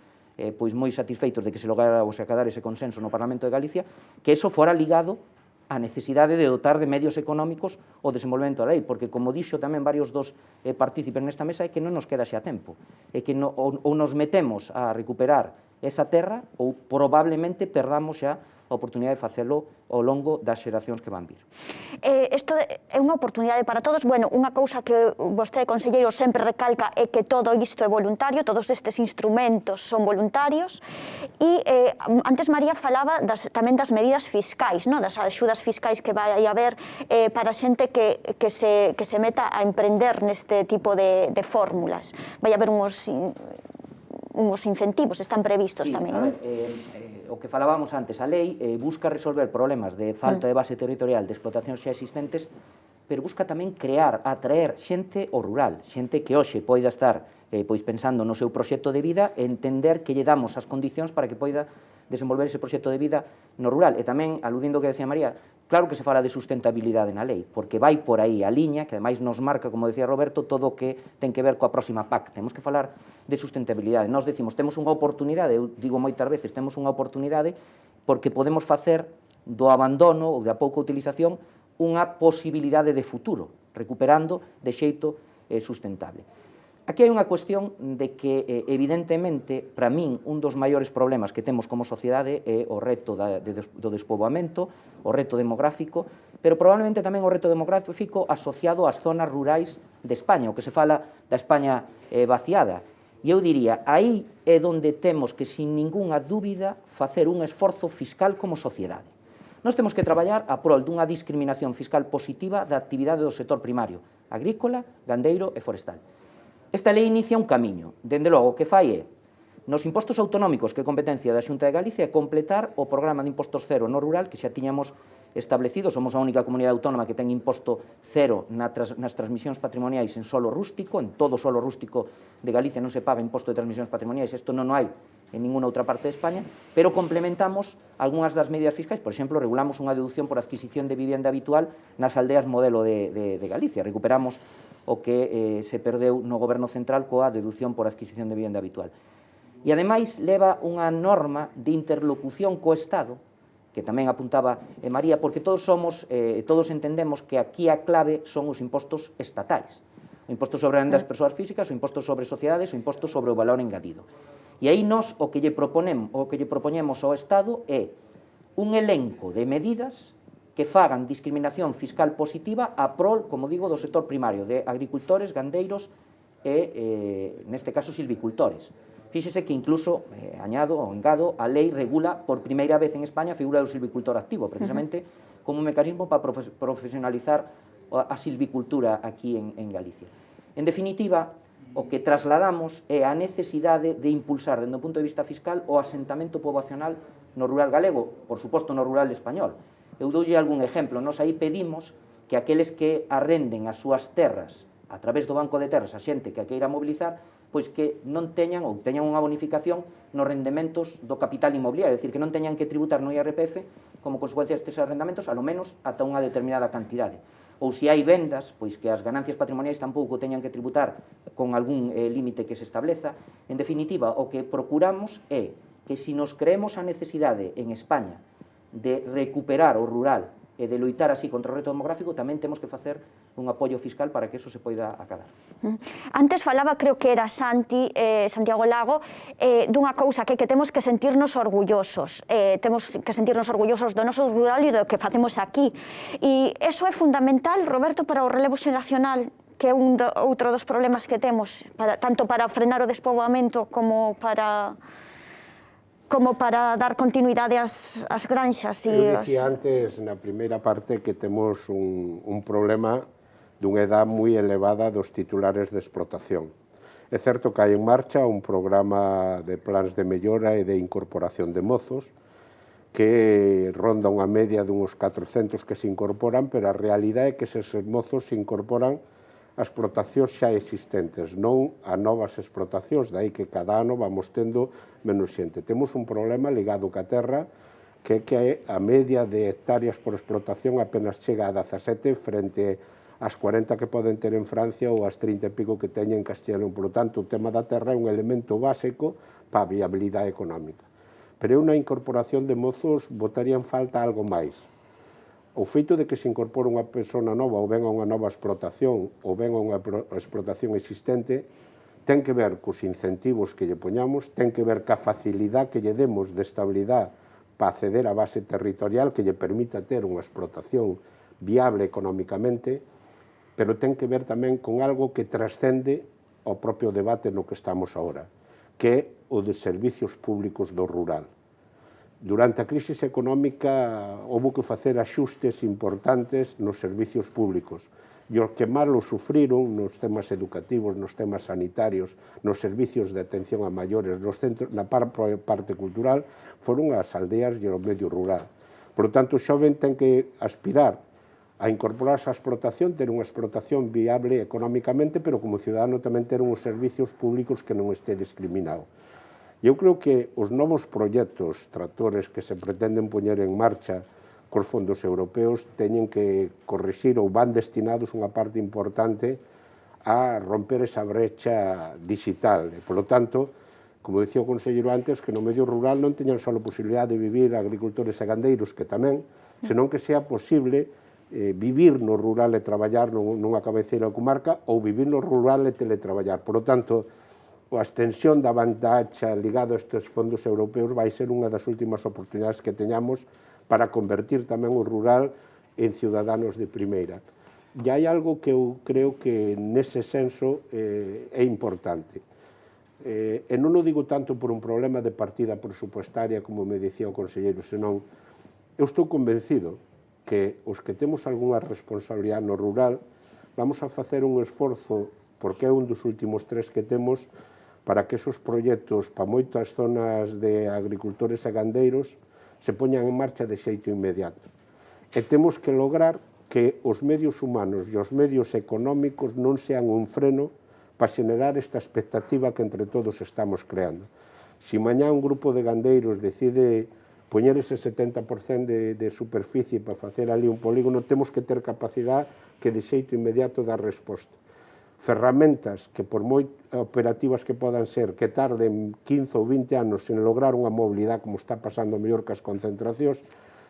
pois moi satisfeitos de que se lograra ou se acadara ese consenso no Parlamento de Galicia, que eso fora ligado a necesidade de dotar de medios económicos o desenvolvemento da lei, porque, como dixo tamén varios dos partícipes nesta mesa, é que non nos queda xa tempo, é que ou nos metemos a recuperar esa terra ou probablemente perdamos xa a oportunidade de facelo ao longo das xeracións que van vir. Isto é unha oportunidade para todos. Bueno, unha cousa que vostede, conselleiro, sempre recalca é que todo isto é voluntario, todos estes instrumentos son voluntarios, e antes María falaba tamén das medidas fiscais, das axudas fiscais que vai haber para xente que se meta a emprender neste tipo de fórmulas. Vai haber uns incentivos, están previstos tamén, non? O que falábamos antes, a lei busca resolver problemas de falta de base territorial de explotacións xa existentes, pero busca tamén crear, atraer xente ao rural, xente que hoxe poida estar pensando no seu proxecto de vida e entender que lle damos as condicións para que poida desenvolver ese proxecto de vida no rural. E tamén, aludindo ao que decía María, claro que se fala de sustentabilidade na lei, porque vai por aí a liña, que ademais nos marca, como decía Roberto, todo o que ten que ver coa próxima PAC. Temos que falar de sustentabilidade. Nós decimos, temos unha oportunidade, eu digo moitas veces, temos unha oportunidade porque podemos facer do abandono ou da pouca utilización unha posibilidade de futuro, recuperando de xeito sustentable. Aquí hai unha cuestión de que, evidentemente, para min, un dos maiores problemas que temos como sociedade é o reto do despoboamento, o reto demográfico, pero probablemente tamén o reto demográfico asociado ás zonas rurais de España, o que se fala da España vaciada. E eu diría, aí é onde temos que, sin ningunha dúbida, facer un esforzo fiscal como sociedade. Nós temos que traballar a prol dunha discriminación fiscal positiva da actividade do sector primario, agrícola, gandeiro e forestal. Esta lei inicia un camiño. Dende logo, o que fai é, nos impostos autonómicos que é competencia da Xunta de Galicia, completar o programa de impostos cero no rural que xa tiñamos establecido. Somos a única comunidade autónoma que ten imposto cero nas transmisións patrimoniais en solo rústico. En todo solo rústico de Galicia non se paga imposto de transmisións patrimoniais. Isto non o hai en ninguna outra parte de España, pero complementamos algunhas das medidas fiscais. Por exemplo, regulamos unha deducción por adquisición de vivenda habitual nas aldeas modelo de Galicia. Recuperamos o que se perdeu no goberno central coa deducción por adquisición de vivenda habitual. E, ademais, leva unha norma de interlocución co Estado, que tamén apuntaba María, porque todos entendemos que aquí a clave son os impostos estatais. O imposto sobre a renda das persoas físicas, o imposto sobre sociedades, o imposto sobre o valor engadido. E aí nós o que lle propoñemos ao Estado é un elenco de medidas que fagan discriminación fiscal positiva a prol, como digo, do sector primario, de agricultores, gandeiros e, neste caso, silvicultores. Fíxese que incluso, engado, a lei regula por primeira vez en España a figura do silvicultor activo, precisamente como un mecanismo para profesionalizar a silvicultura aquí en Galicia. En definitiva, o que trasladamos é a necesidade de impulsar, dende o punto de vista fiscal, o asentamento poboacional no rural galego, por suposto no rural español. Eu doulle algún exemplo. Nos aí pedimos que aqueles que arrenden as súas terras a través do Banco de Terras a xente que a queira mobilizar, pois que non teñan ou teñan unha bonificación nos rendementos do capital inmobiliario, é dicir, que non teñan que tributar no IRPF como consecuencia destes arrendamentos, alo menos ata unha determinada cantidade. Ou se hai vendas, pois que as ganancias patrimoniais tampouco teñan que tributar con algún límite que se estableza. En definitiva, o que procuramos é que, se nos creemos a necesidade en España de recuperar o rural e de loitar así contra o reto demográfico, tamén temos que facer un apoio fiscal para que eso se poida acabar. Antes falaba, creo que era Santiago Lago, dunha cousa que temos que sentirnos orgullosos. Temos que sentirnos orgullosos do noso rural e do que facemos aquí. E iso é fundamental, Roberto, para o relevo xeracional, que é outro dos problemas que temos, tanto para frenar o despoboamento como para dar continuidade ás granxas. Eu dicía antes, na primeira parte, que temos un problema dunha edad moi elevada dos titulares de explotación. É certo que hai en marcha un programa de plans de mellora e de incorporación de mozos que ronda unha media dunhos 400 que se incorporan, pero a realidade é que eses mozos se incorporan a explotacións xa existentes, non a novas explotacións, dai que cada ano vamos tendo menos xente. Temos un problema ligado ca terra, que a media de hectáreas por explotación apenas chega a 17 frente ás 40 que poden ter en Francia ou ás 30 e pico que teñen en Castilla e León. Por lo tanto, o tema da terra é un elemento básico para a viabilidade económica. Pero eu na incorporación de mozos botaría en falta algo máis. O feito de que se incorpore unha persona nova ou ven a unha nova explotación ou ven a unha explotación existente ten que ver cos incentivos que lle poñamos, ten que ver ca facilidade que lle demos de estabilidade para acceder á base territorial que lle permita ter unha explotación viable económicamente, pero ten que ver tamén con algo que trascende ao propio debate no que estamos agora, que é o de servicios públicos do rural. Durante a crise económica houve que facer axustes importantes nos servicios públicos e os que máis lo sufriron nos temas educativos, nos temas sanitarios, nos servicios de atención a maiores, nos centros, na parte cultural, foron as aldeas e o medio rural. Por lo tanto, o xoven ten que aspirar a incorporarse á explotación, ter unha explotación viable económicamente, pero como ciudadano tamén ter uns servicios públicos que non este discriminado. Eu creo que os novos proxectos tractores que se pretenden poñer en marcha cos fondos europeos teñen que corrixir ou van destinados unha parte importante a romper esa brecha digital. E, por lo tanto, como dicía o conselleiro antes, que no medio rural non teñan só a posibilidade de vivir agricultores e gandeiros, que tamén, senón que sea posible vivir no rural e traballar nunha cabeceira da comarca ou vivir no rural e teletraballar. Por lo tanto, a extensión da banda ancha ligado a estes fondos europeos vai ser unha das últimas oportunidades que teñamos para convertir tamén o rural en ciudadanos de primeira. E hai algo que eu creo que nese senso é importante. E non o digo tanto por un problema de partida presupuestaria, como me dicía o conselleiro, senón eu estou convencido que os que temos algunha responsabilidade no rural vamos a facer un esforzo, porque é un dos últimos 3 que temos, para que esos proxectos para moitas zonas de agricultores e gandeiros se poñan en marcha de xeito inmediato. E temos que lograr que os medios humanos e os medios económicos non sean un freno para xenerar esta expectativa que entre todos estamos creando. Si mañá un grupo de gandeiros decide poñer ese 70% de superficie para facer ali un polígono, temos que ter capacidade que de xeito inmediato dá resposta. Ferramentas que, por moi operativas que podan ser, que tarden 15 ou 20 anos en lograr unha mobilidade, como está pasando mellor que as concentracións,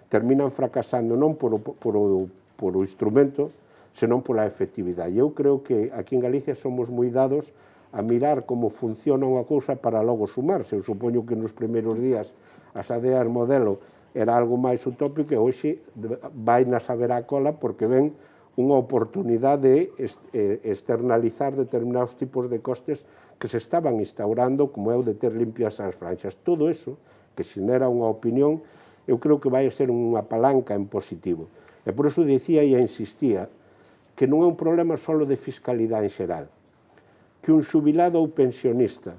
terminan fracasando non por o instrumento, senón pola efectividade. Eu creo que aquí en Galicia somos moi dados a mirar como funciona unha cousa para logo sumarse. Eu supoño que nos primeiros días as ADEAs modelo era algo máis utópico e hoxe vai na saber a cola porque ven unha oportunidade de externalizar determinados tipos de costes que se estaban instaurando, como é o de ter limpias as franxas. Todo eso, que xenera unha opinión, eu creo que vai ser unha palanca en positivo. E por eso dicía e insistía que non é un problema só de fiscalidade en xeral, que un xubilado ou pensionista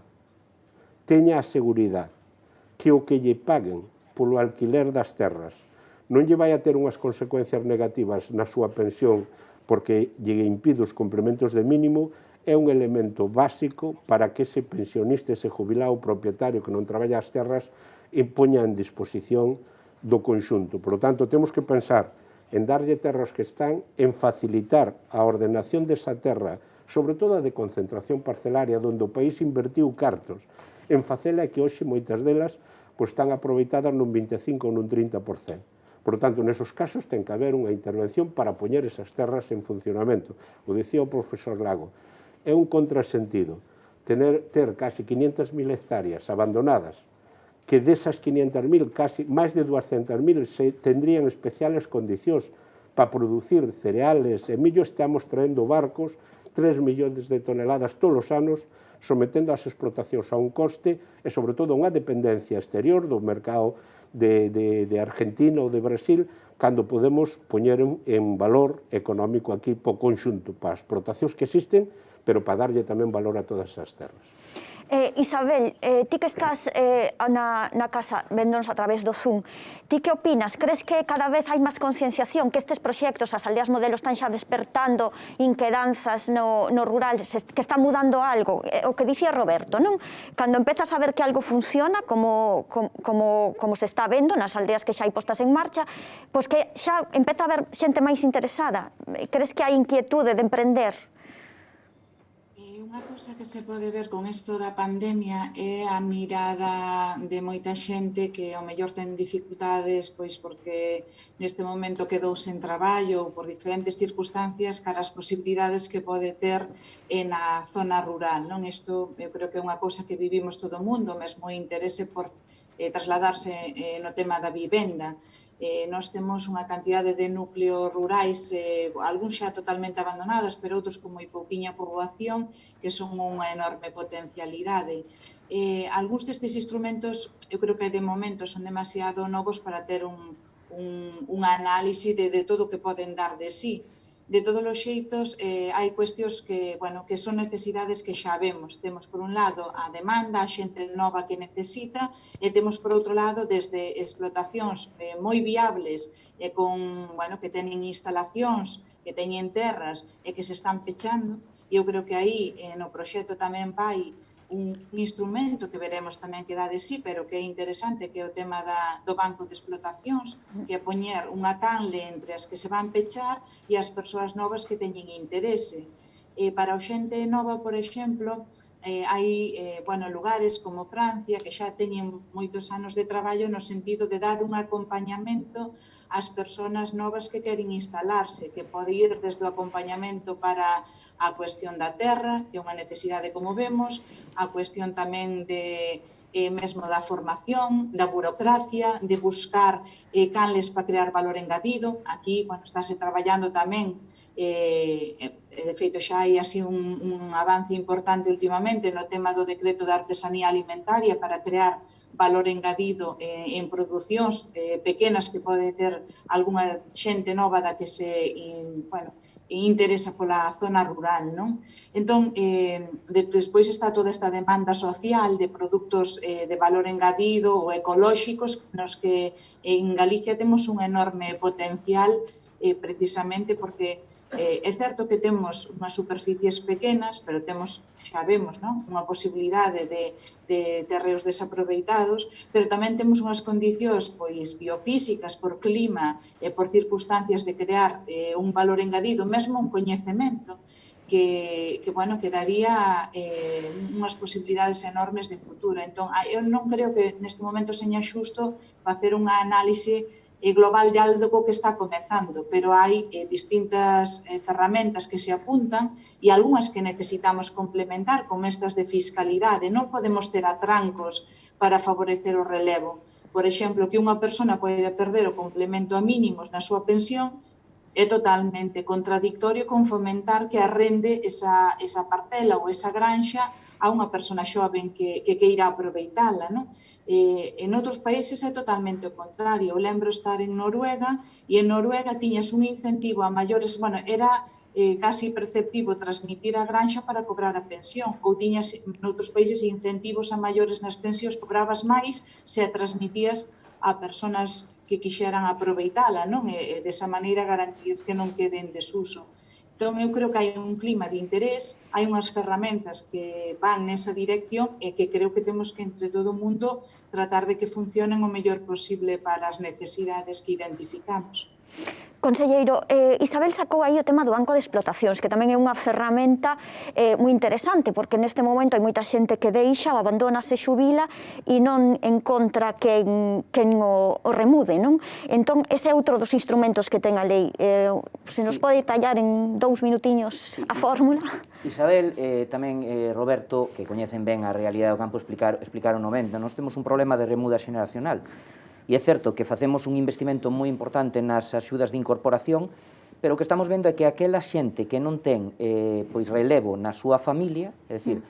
teña a seguridade que o que lle paguen polo alquiler das terras non lle vai a ter unhas consecuencias negativas na súa pensión porque lle impide os complementos de mínimo, é un elemento básico para que ese pensionista, ese jubilado propietario que non traballa as terras, poña en disposición do conxunto. Por lo tanto, temos que pensar en darlle terras que están, en facilitar a ordenación desa terra, sobre todo a de concentración parcelaria, onde o país invertiu cartos, en facela que hoxe moitas delas están aproveitadas nun 25 ou nun 30%. Por lo tanto, nesos casos ten que haber unha intervención para poñer esas terras en funcionamento. O dicía o profesor Lago, é un contrasentido ter casi 500.000 hectáreas abandonadas, que desas 500.000, casi máis de 200.000 tendrían especiales condicións para producir cereales e millo. Estamos traendo barcos, 3 millóns de toneladas todos os anos, sometendo as explotacións a un coste e, sobre todo, unha dependencia exterior do mercado de Argentina ou de Brasil, cando podemos poñer en valor económico aquí po conxunto, para as explotacións que existen, pero para darlle tamén valor a todas esas terras. Isabel, ti que estás na casa véndonos a través do Zoom, ti que opinas? Crees que cada vez hai máis concienciación, que estes proxectos, as aldeas modelo, están xa despertando inquedanzas no rural, que está mudando algo? O que dicía Roberto, non? Cando empezas a ver que algo funciona, como se está vendo nas aldeas que xa hai postas en marcha, pois que xa empeza a haber xente máis interesada. Crees que hai inquietude de emprender? Unha cosa que se pode ver con isto da pandemia é a mirada de moita xente que ao mellor ten dificultades pois porque neste momento quedou sen traballo ou por diferentes circunstancias cara as posibilidades que pode ter na zona rural. Non? Isto eu creo que é unha cousa que vivimos todo o mundo, mesmo o interese por trasladarse no tema da vivenda. Nós temos unha cantidade de núcleos rurais, algúns xa totalmente abandonados, pero outros con moi pouquiña poboación, que son unha enorme potencialidade. Algúns destes instrumentos, eu creo que de momento son demasiado novos para ter unha análise de todo o que poden dar de sí. De todos os xeitos, hai cuestións que son necesidades que xa vemos. Temos, por un lado, a demanda, a xente nova que necesita, e temos, por outro lado, desde explotacións moi viables, que teñen instalacións, que teñen terras e que se están pechando. E eu creo que aí, no proxecto tamén vai un instrumento que veremos tamén que dá de sí, pero que é interesante, que é o tema do banco de explotacións, que é poñer unha canle entre as que se van pechar e as persoas novas que teñen interese. Para a xente nova, por exemplo, hai lugares como Francia que xa teñen moitos anos de traballo no sentido de dar un acompañamento ás persoas novas que queren instalarse, que pode ir desde o acompañamento para a cuestión da terra, que é unha necesidade como vemos, a cuestión tamén mesmo da formación, da burocracia, de buscar canles para crear valor engadido. Aquí estáse traballando tamén, de feito xa hai así un avance importante últimamente no tema do decreto de artesanía alimentaria para crear valor engadido en producións pequenas que pode ter algunha xente nova da que se interesa pola zona rural, non? Entón, despois está toda esta demanda social de produtos de valor engadido ou ecolóxicos, nos que en Galicia temos un enorme potencial precisamente porque é certo que temos unhas superficies pequenas, pero temos, xa vemos, unha posibilidade de terreos desaproveitados, pero tamén temos unhas condicións biofísicas, por clima e por circunstancias de crear un valor engadido, mesmo un coñecemento, que daría unhas posibilidades enormes de futuro. Entón, eu non creo que neste momento seña xusto facer unha análise global de algo que está comezando, pero hai distintas ferramentas que se apuntan e algunhas que necesitamos complementar, como estas de fiscalidade. Non podemos ter atrancos para favorecer o relevo. Por exemplo, que unha persona pode perder o complemento a mínimos na súa pensión é totalmente contradictorio con fomentar que arrende esa parcela ou esa granxa a unha persona xoven que queira aproveitala, non? En outros países é totalmente o contrario. Eu lembro estar en Noruega e en Noruega tiñas un incentivo a maiores, era casi perceptivo transmitir a granxa para cobrar a pensión, ou tiñas noutros países incentivos a maiores nas pensións, cobrabas máis se a transmitías a persoas que quixeran aproveitala, non? E desa maneira garantir que non quede en desuso. Entón, eu creo que hai un clima de interés, hai unhas ferramentas que van nesa dirección e que creo que temos que, entre todo o mundo, tratar de que funcionen o mellor posible para as necesidades que identificamos. Conselleiro, Isabel sacou aí o tema do banco de explotacións, que tamén é unha ferramenta moi interesante, porque neste momento hai moita xente que deixa, o abandona, se xubila e non encontra quen o remude, non? Entón, ese é outro dos instrumentos que ten a lei. Se nos pode tallar en 2 minutiños a fórmula? Isabel, tamén Roberto, que coñecen ben a realidade do campo, explicaron no ben. Nós temos un problema de remuda xeneracional. E é certo que facemos un investimento moi importante nas axudas de incorporación, pero o que estamos vendo é que aquela xente que non ten pois relevo na súa familia, é dicir,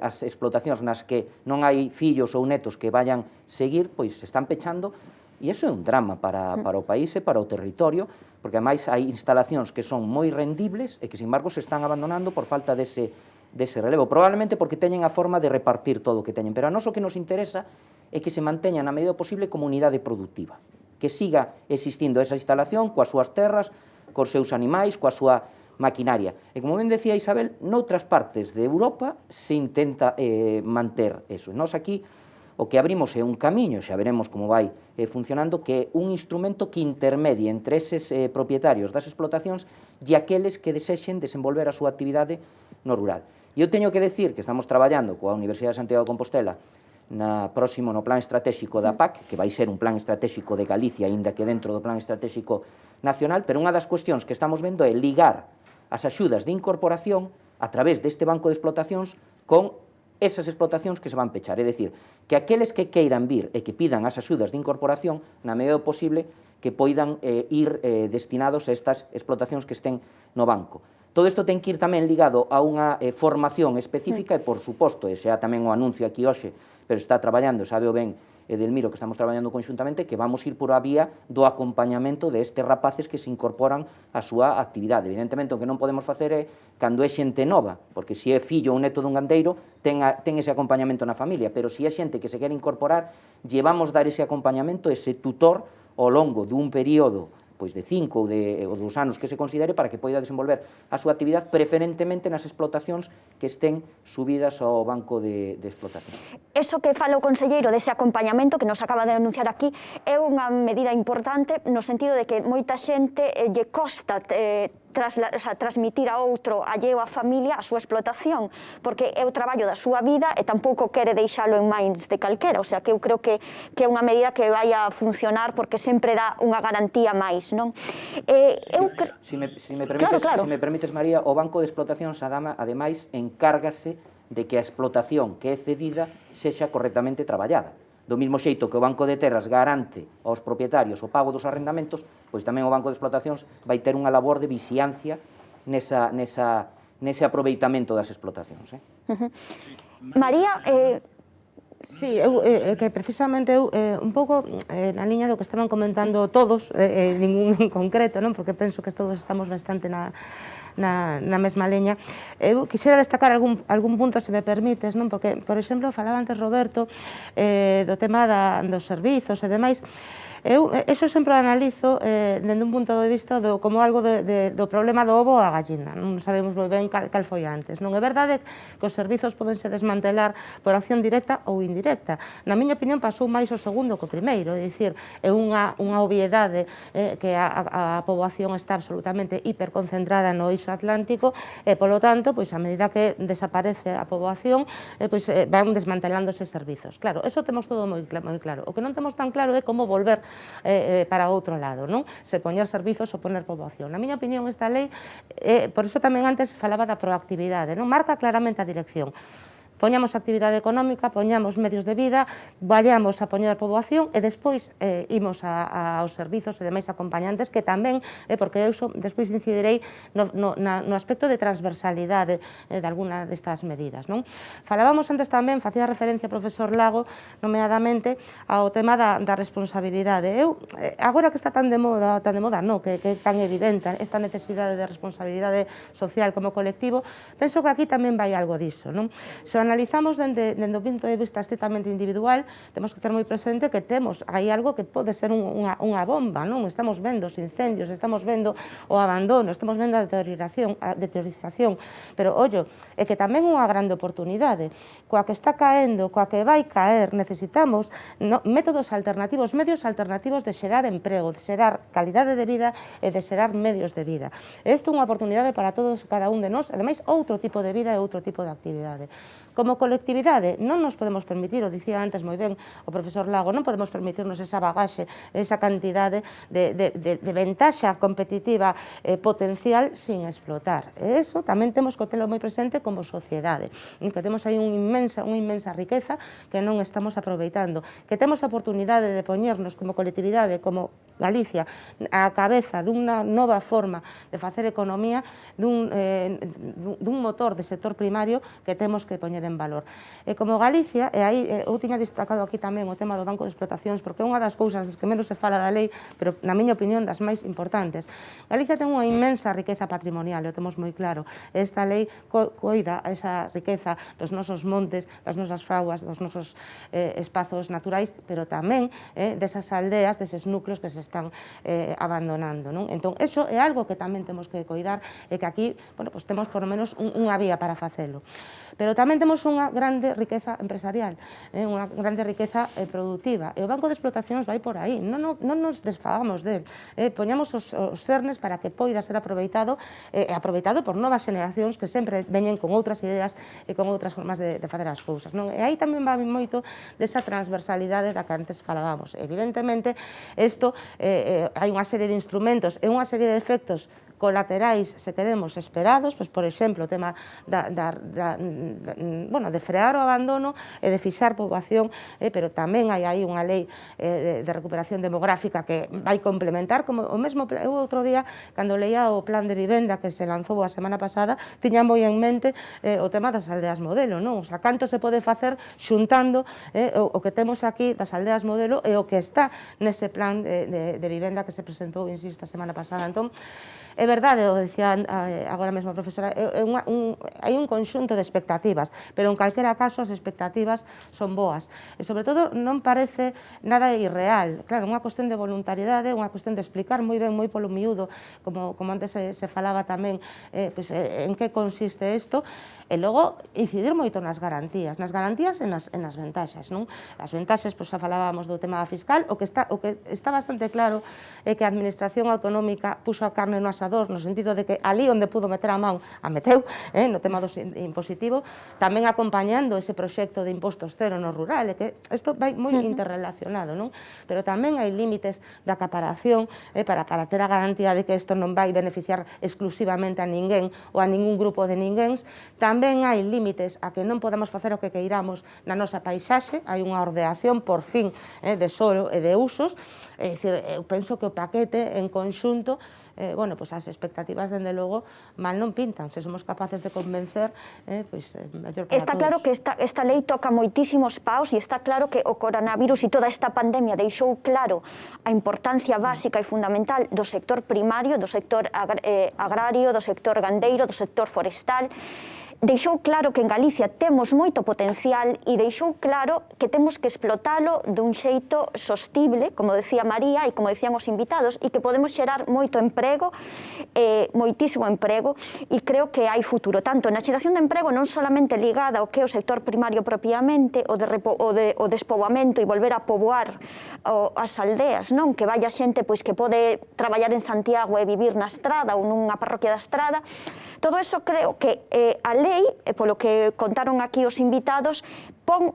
as explotacións nas que non hai fillos ou netos que vayan seguir, pois se están pechando, e iso é un drama para o país e para o territorio, porque ademais hai instalacións que son moi rendibles e que, sin embargo, se están abandonando por falta dese relevo, probablemente porque teñen a forma de repartir todo o que teñen, pero a nós o que nos interesa é que se manteña na medida posible como unidade productiva, que siga existindo esa instalación coas súas terras, cos seus animais, coa súa maquinaria. E como ben decía Isabel, noutras partes de Europa se intenta manter eso. Nós aquí o que abrimos é un camiño, xa veremos como vai funcionando, que é un instrumento que intermedie entre eses propietarios das explotacións e aqueles que desexen desenvolver a súa actividade no rural. E eu teño que decir que estamos traballando coa Universidade de Santiago de Compostela no plan estratégico da PAC, que vai ser un plan estratégico de Galicia, aínda que dentro do plan estratégico nacional, pero unha das cuestións que estamos vendo é ligar as axudas de incorporación a través deste banco de explotacións con esas explotacións que se van pechar. É dicir, que aqueles que queiran vir e que pidan as axudas de incorporación, na medida do posible, que poidan ir destinados a estas explotacións que estén no banco. Todo isto ten que ir tamén ligado a unha formación específica e, por suposto, e xa tamén o anuncio aquí hoxe, pero está traballando, sabe o ben Edelmiro, que estamos traballando conxuntamente, que vamos ir por a vía do acompañamento destes rapaces que se incorporan á súa actividade. Evidentemente, o que non podemos facer é, cando é xente nova, porque se é fillo ou neto dun gandeiro, ten ese acompañamento na familia, pero se é xente que se quere incorporar, llevamos dar ese acompañamento, ese tutor, ao longo dun período pois de 5 ou dos anos que se considere para que poida desenvolver a súa actividade preferentemente nas explotacións que estén subidas ao banco de explotación. Eso que fala o conselleiro dese acompañamento que nos acaba de anunciar aquí é unha medida importante no sentido de que moita xente lle costa transmitir a outro alleo á familia a súa explotación, porque é o traballo da súa vida e tampouco quere deixalo en mans de calquera, o sea que eu creo que é unha medida que vai a funcionar porque sempre dá unha garantía máis, non? Se me permites, María, o banco de explotacións ademais encárgase de que a explotación que é cedida sexa correctamente traballada. Do mesmo xeito que o Banco de Terras garante aos propietarios o pago dos arrendamentos, pois tamén o Banco de Explotacións vai ter unha labor de vixiancia nese aproveitamento das explotacións. María, Sí, que precisamente eu, un pouco na liña do que estaban comentando todos, ningún en concreto, non? Porque penso que todos estamos bastante na mesma leña. Eu quixera destacar algún punto, se me permites, non? Porque, por exemplo, falaba antes Roberto do tema dos servizos e demais. Eu eso sempre o analizo dende un punto de vista como algo do problema do ovo a gallina. Non sabemos moi ben cal foi antes. Non é verdade que os servizos podense desmantelar por acción directa ou indirecta. Na miña opinión pasou máis o segundo que o primeiro, é dicir, é unha obviedade que a poboación está absolutamente hiperconcentrada no eixo atlántico e, polo tanto, a medida que desaparece a poboación, van desmantelándose servizos. Claro, eso temos todo moi claro. O que non temos tan claro é como volver para outro lado, non? Se poñer servizos ou poñer poboación. Na miña opinión, esta lei, por iso tamén antes falaba da proactividade, non? Marca claramente a dirección. Poñamos actividade económica, poñamos medios de vida, vayamos a poñer poboación e despois imos aos servizos e demais acompañantes que tamén, porque eu despois incidirei no aspecto de transversalidade de alguna destas medidas, non? Falábamos antes tamén, facía referencia ao profesor Lago, nomeadamente ao tema da responsabilidade. Eu, agora que está tan de moda, non, que é tan evidente esta necesidade de responsabilidade social como colectivo, penso que aquí tamén vai algo diso, non? Se analizamos dende o punto de vista estrictamente individual, temos que ter moi presente que temos aí algo que pode ser unha bomba, non? Estamos vendo os incendios, estamos vendo o abandono, estamos vendo a deteriorización, pero, ollo, é que tamén unha grande oportunidade, coa que está caendo, coa que vai caer, necesitamos métodos alternativos, medios alternativos de xerar emprego, de xerar calidade de vida e de xerar medios de vida. Isto é unha oportunidade para todos e cada un de nós, ademais, outro tipo de vida e outro tipo de actividade. Como colectividade, non nos podemos permitir, o dicía antes moi ben o profesor Lago, non podemos permitirnos esa bagaxe, esa cantidade de ventaxa competitiva potencial sin explotar. E iso tamén temos que telo moi presente como sociedade, que temos aí unha inmensa riqueza que non estamos aproveitando, que temos a oportunidade de poñernos como colectividade, como Galicia, a cabeza dunha nova forma de facer economía, dun motor de sector primario que temos que poñer en valor. E como Galicia, e aí eu tiña destacado aquí tamén o tema do Banco de Explotacións, porque é unha das cousas das que menos se fala da lei, pero na miña opinión das máis importantes. Galicia ten unha inmensa riqueza patrimonial, o temos moi claro. Esta lei coida esa riqueza dos nosos montes, das nosas frauas, dos nosos espazos naturais, pero tamén desas aldeas, deses núcleos que se están abandonando, non? Entón, eso é algo que tamén temos que coidar e que aquí, bueno, pues temos por lo menos unha vía para facelo. Pero tamén temos unha grande riqueza empresarial, unha grande riqueza productiva, e o Banco de Explotacións vai por aí, non nos desfagamos del, poñamos os cernes para que poida ser aproveitado por novas xeneracións que sempre veñen con outras ideas e con outras formas de facer as cousas, non? E aí tamén vai moito desa transversalidade da que antes falábamos. Evidentemente, isto hai unha serie de instrumentos e unha serie de efectos colaterais, se queremos, esperados, pois, por exemplo, o tema de frear o abandono e de fixar poboación, pero tamén hai aí unha lei de recuperación demográfica que vai complementar, como o mesmo, eu outro día, cando leía o plan de vivenda que se lanzou a semana pasada, tiña moi en mente o tema das aldeas modelo, non? O sea, canto se pode facer xuntando o que temos aquí das aldeas modelo e o que está nese plan de vivenda que se presentou, insisto, a semana pasada. Entón, é verdade, o decía agora mesmo a profesora, hai un conxunto de expectativas, pero en calquera caso as expectativas son boas. E, sobre todo, non parece nada irreal. Claro, unha cuestión de voluntariedade, unha cuestión de explicar moi ben, moi polo miúdo, como antes se falaba tamén, en que consiste isto, e logo incidir moito nas garantías e nas ventaxas, non? As ventaxas, xa falábamos do tema fiscal, o que está bastante claro é que a Administración Autonómica puxo a carne no asador, no sentido de que ali onde pudo meter a man, a meteu, no tema do impositivo, tamén acompañando ese proxecto de impostos cero no rural, e que isto vai moi interrelacionado, non? Pero tamén hai límites de acaparación para ter a garantía de que isto non vai beneficiar exclusivamente a ninguén ou a ningún grupo de ninguéns. Tamén hai límites a que non podemos facer o que queiramos na nosa paisaxe, hai unha ordeación, por fin, de solo e de usos. É dicir, eu penso que o paquete en conxunto, as expectativas, dende logo, mal non pintan. Se somos capaces de convencer, mellor para todos. Está claro que esta lei toca moitísimos paus, e está claro que o coronavirus e toda esta pandemia deixou claro a importancia básica e fundamental do sector primario, do sector agrario, do sector gandeiro, do sector forestal. Deixou claro que en Galicia temos moito potencial e deixou claro que temos que explotalo dun xeito sostible, como decía María e como decían os invitados, e que podemos xerar moito emprego, moitísimo emprego, e creo que hai futuro, tanto na xeración de emprego non solamente ligada ao que é o sector primario propiamente, o despoboamento e volver a poboar as aldeas, non? Que vaya xente que pode traballar en Santiago e vivir na estrada ou nunha parroquia da estrada. Todo eso creo que a lei, polo que contaron aquí os invitados, pon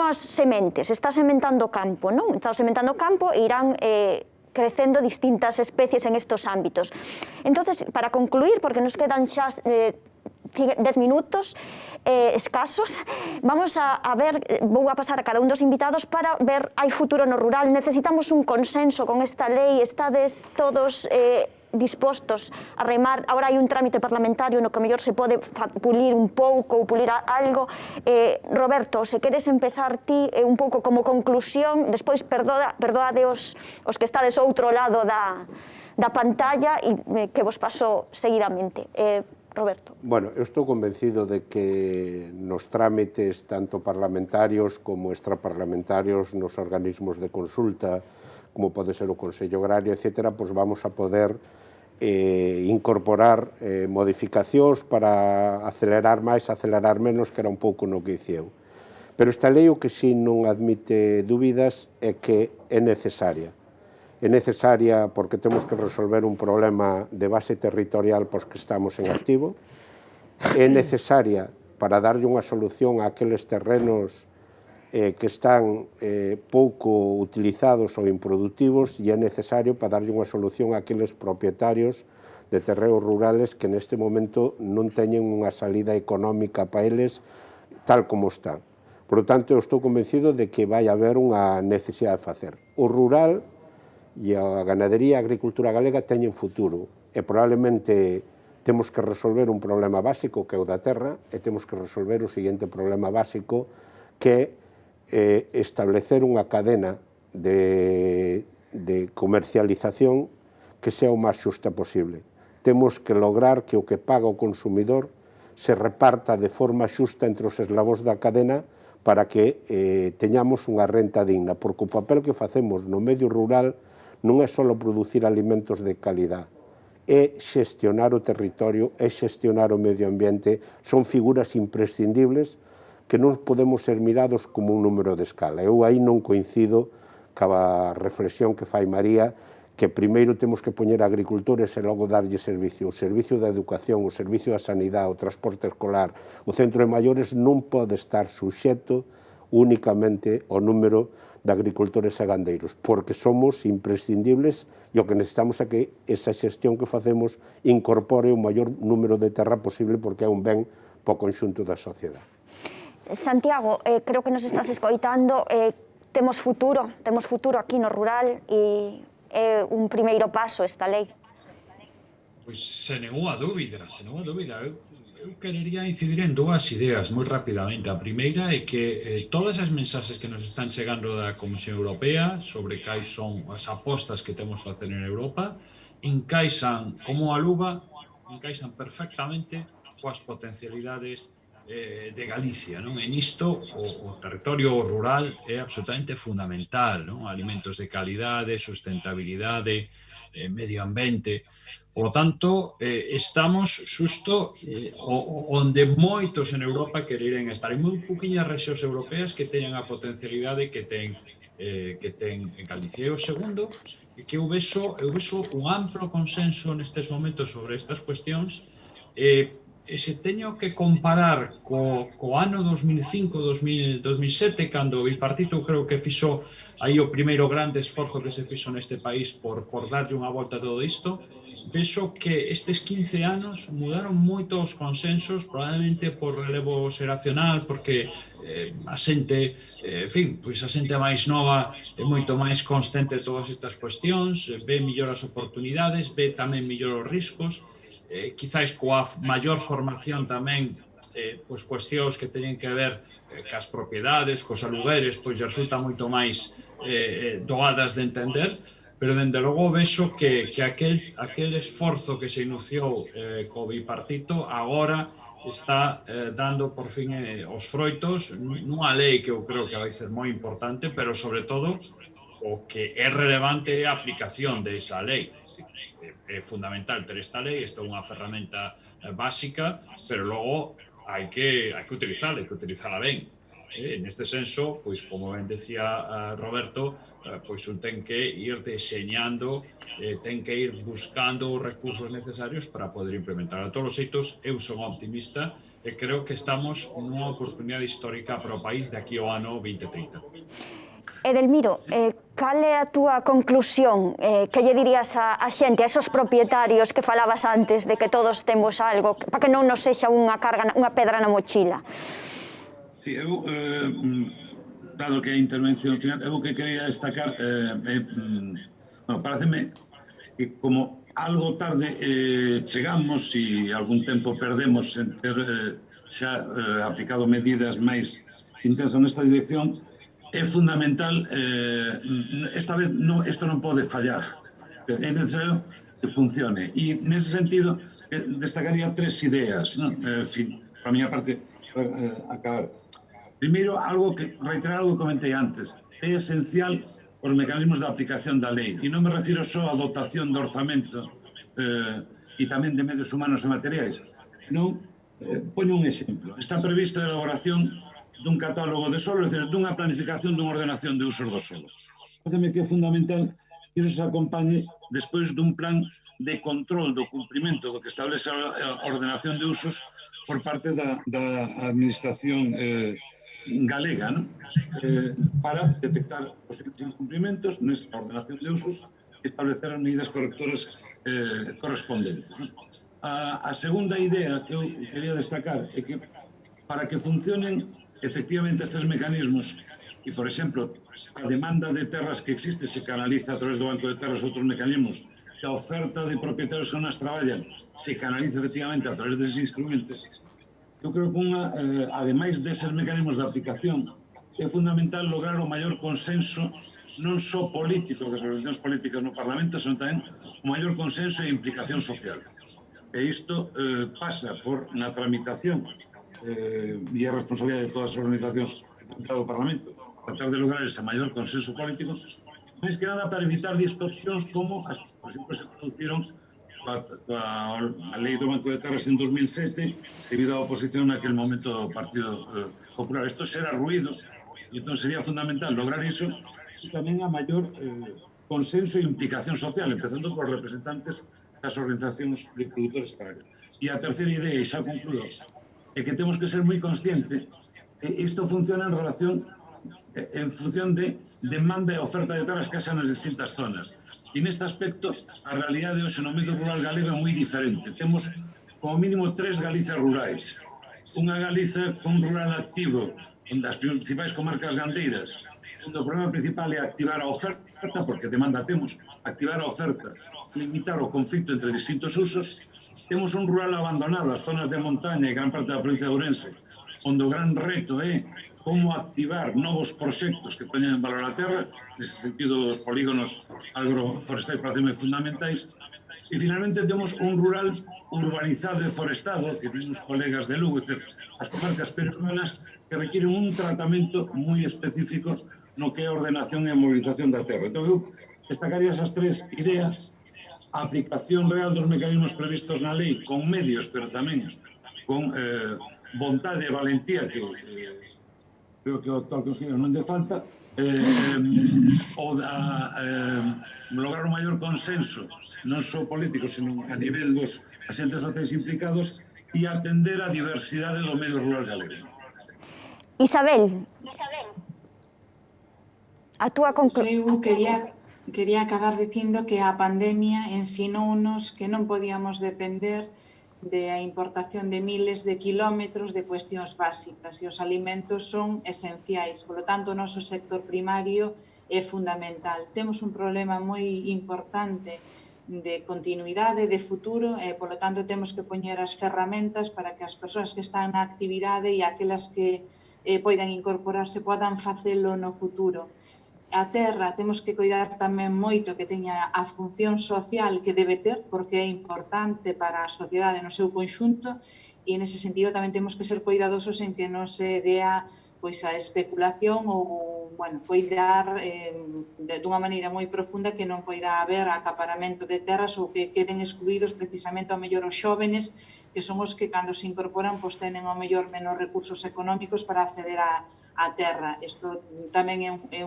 as sementes, está sementando campo, non? Está sementando campo e irán crecendo distintas especies en estos ámbitos. Entonces, para concluir, porque nos quedan xa 10 minutos escasos, vamos a ver, vou a pasar a cada un dos invitados para ver, hai futuro no rural, necesitamos un consenso con esta lei, estades todos dispostos a remar. Ahora hai un trámite parlamentario no que mellor se pode pulir un pouco ou pulir algo. Roberto, se queres empezar ti un pouco como conclusión, despois perdoade os que estades outro lado da pantalla e que vos paso seguidamente. Roberto. Bueno, eu estou convencido de que nos trámites tanto parlamentarios como extraparlamentarios, nos organismos de consulta, como pode ser o Consello Agrario, etc., pois vamos a poder incorporar modificacións para acelerar máis, acelerar menos, que era un pouco no que diceu. Pero esta lei o que si non admite dúbidas é que é necesaria. É necesaria porque temos que resolver un problema de base territorial pois que estamos en activo. É necesaria para darlle unha solución a aqueles terrenos que están pouco utilizados ou improductivos, e é necesario para darlle unha solución a aqueles propietarios de terreos rurales que neste momento non teñen unha salida económica para eles tal como están. Por lo tanto, eu estou convencido de que vai haber unha necesidade de facer. O rural e a ganadería e a agricultura galega teñen futuro e probablemente temos que resolver un problema básico que é o da terra e temos que resolver o seguinte problema básico que é establecer unha cadena de comercialización que sea o máis xusta posible. Temos que lograr que o que paga o consumidor se reparta de forma xusta entre os eslabóns da cadena para que teñamos unha renta digna, porque o papel que facemos no medio rural non é só producir alimentos de calidad, é xestionar o territorio, é xestionar o medio ambiente, son figuras imprescindibles que non podemos ser mirados como un número de escala. Eu aí non coincido ca reflexión que fai María, que primeiro temos que poñer agricultores e logo darlle servicio. O servicio da educación, o servicio da sanidade, o transporte escolar, o centro de maiores non pode estar suxeto únicamente ao número de agricultores e gandeiros, porque somos imprescindibles e o que necesitamos é que esa xestión que facemos incorpore o maior número de terra posible, porque é un ben para o conxunto da sociedade. Santiago, creo que nos estás escoitando, temos futuro aquí no rural e é un primeiro paso esta lei. Pois sen ninguna dúbida. Eu querería incidir en dúas ideas moi rapidamente. A primeira é que todas as mensaxes que nos están chegando da Comisión Europea sobre cais son as apostas que temos que facer en Europa encaixan como a luva, encaixan perfectamente coas potencialidades de Galicia, non? En isto, o territorio rural é absolutamente fundamental, non? Alimentos de calidade, sustentabilidade, medio ambiente. Por lo tanto, estamos xusto onde moitos en Europa queriren estar. Hai moi pouquiñas rexións europeas que teñan a potencialidade que ten en Galicia. E o segundo é que eu vexo un amplo consenso nestes momentos sobre estas cuestións. E se teño que comparar co ano 2005-2007, cando o bipartito creo que fixo aí o primeiro grande esforzo que se fixo neste país por darlle unha volta a todo isto, vexo que estes 15 anos mudaron moito os consensos, probablemente por relevo xeracional, porque a xente, en fin, pois a xente máis nova é moito máis consciente de todas estas cuestións, ve mellor as oportunidades, ve tamén mellor os riscos, quizáis coa maior formación tamén pois cuestións que teñen que ver cas propiedades, cos alugueres, pois resulta moito máis doadas de entender, pero dende logo vexo que aquel esforzo que se iniciou co bipartito agora está dando por fin os froitos nunha lei que eu creo que vai ser moi importante, pero sobre todo o que é relevante é a aplicación desa lei. É fundamental ter esta lei, isto é unha ferramenta básica, pero logo hai que utilizala ben. Neste senso, pois como ben decía Roberto, pois un ten que ir deseñando, ten que ir buscando os recursos necesarios para poder implementar. A todos os xeitos, eu son optimista e creo que estamos nunha oportunidade histórica para o país de aquí ao ano 2030. Edelmiro, cal é a túa conclusión? Que lle dirías a xente, a esos propietarios que falabas antes de que todos temos algo, para que non nos sexa unha carga, unha pedra na mochila? Sí, eu, dado que a intervención final, eu que quería destacar, pareceme que como algo tarde chegamos e algún tempo perdemos en ter xa aplicado medidas máis intensas nesta dirección, é fundamental, esta vez isto non pode fallar. É necesario que funcione. E, nese sentido, destacaría 3 ideas, para a miña parte, acabar. Primeiro, reiterar algo que comentei antes. É esencial os mecanismos de aplicación da lei. E non me refiro só á dotación de orzamento e tamén de medios humanos e materiais. Non, poño un exemplo. Está previsto a elaboración dun catálogo de solo, é dicir, dunha planificación dunha ordenación de usos do solo. Parece-me que é fundamental que iso se acompañe despois dun plan de control do cumprimento do que establece a ordenación de usos por parte da administración galega, ¿no? Para detectar posibles incumprimentos nesta ordenación de usos e establecer as medidas correctoras correspondentes, ¿no? A segunda idea que eu quería destacar é que para que funcionen efectivamente estes mecanismos e, por exemplo, a demanda de terras que existe se canaliza a través do Banco de Terras outros mecanismos, que a oferta de propietarios que non as traballan se canaliza efectivamente a través deses instrumentos. Eu creo que ademais deses mecanismos de aplicación, é fundamental lograr o maior consenso non só político das organizacións políticas no Parlamento, senón tamén o maior consenso e implicación social. E isto pasa por, na tramitación, e a responsabilidade de todas as organizacións do Parlamento, tratar de lograr ese maior consenso político, máis que nada para evitar distorsións como as que, por exemplo, se produciron a lei do Banco de Terras en 2007 debido á oposición naquele momento do Partido Popular. Isto será ruído e entón sería fundamental lograr iso e tamén a maior consenso e implicación social, empezando por representantes das organizacións de produtores agrarios. E a terceira idea, e xa concluo, é que temos que ser moi conscientes que isto funciona en función de demanda e oferta de terras que haxan nas distintas zonas. E neste aspecto, a realidade hoxe no medio rural galego é moi diferente. Temos como mínimo 3 Galicias rurais. Unha Galiza con rural activo, onde as principais comarcas gandeiras, onde o problema principal é activar a oferta, porque demanda temos, activar a oferta, limitar o conflito entre distintos usos. Temos un rural abandonado, as zonas de montaña e gran parte da provincia de Ourense, onde o gran reto é como activar novos proxectos que poñen en valor a terra, nese sentido os polígonos agroforestais parecen fundamentais. E finalmente temos un rural urbanizado e forestado, que ten uns colegas de Lugo, as comarcas peruanas, que requiren un tratamento moi específico no que é a ordenación e a movilización da terra. Entón, eu destacaría esas 3 ideas: a aplicación real dos mecanismos previstos na lei, con medios, pero tamén con vontade e valentía, que creo que o actual conselleiro non de falta, lograr o maior consenso, non só político, senón a nivel dos agentes sociais implicados, e atender a diversidade do medio rural galego. Isabel, a túa conclusión. Quería acabar dicindo que a pandemia ensinounos que non podíamos depender da importación de miles de kilómetros de cuestións básicas e os alimentos son esenciais. Por lo tanto, o noso sector primario é fundamental. Temos un problema moi importante de continuidade, de futuro, e, por lo tanto, temos que poñer as ferramentas para que as persoas que están na actividade e aquelas que poidan incorporarse podan facelo no futuro. A terra temos que cuidar tamén moito que teña a función social que debe ter, porque é importante para a sociedade no seu conxunto, e nese sentido tamén temos que ser cuidadosos en que non se dea a especulación ou cuidar dunha maneira moi profunda que non poida haber acaparamento de terras ou que queden excluídos precisamente ao mellor os xóvenes, que son os que cando se incorporan tenen ao mellor menos recursos económicos para acceder á terra. Isto tamén é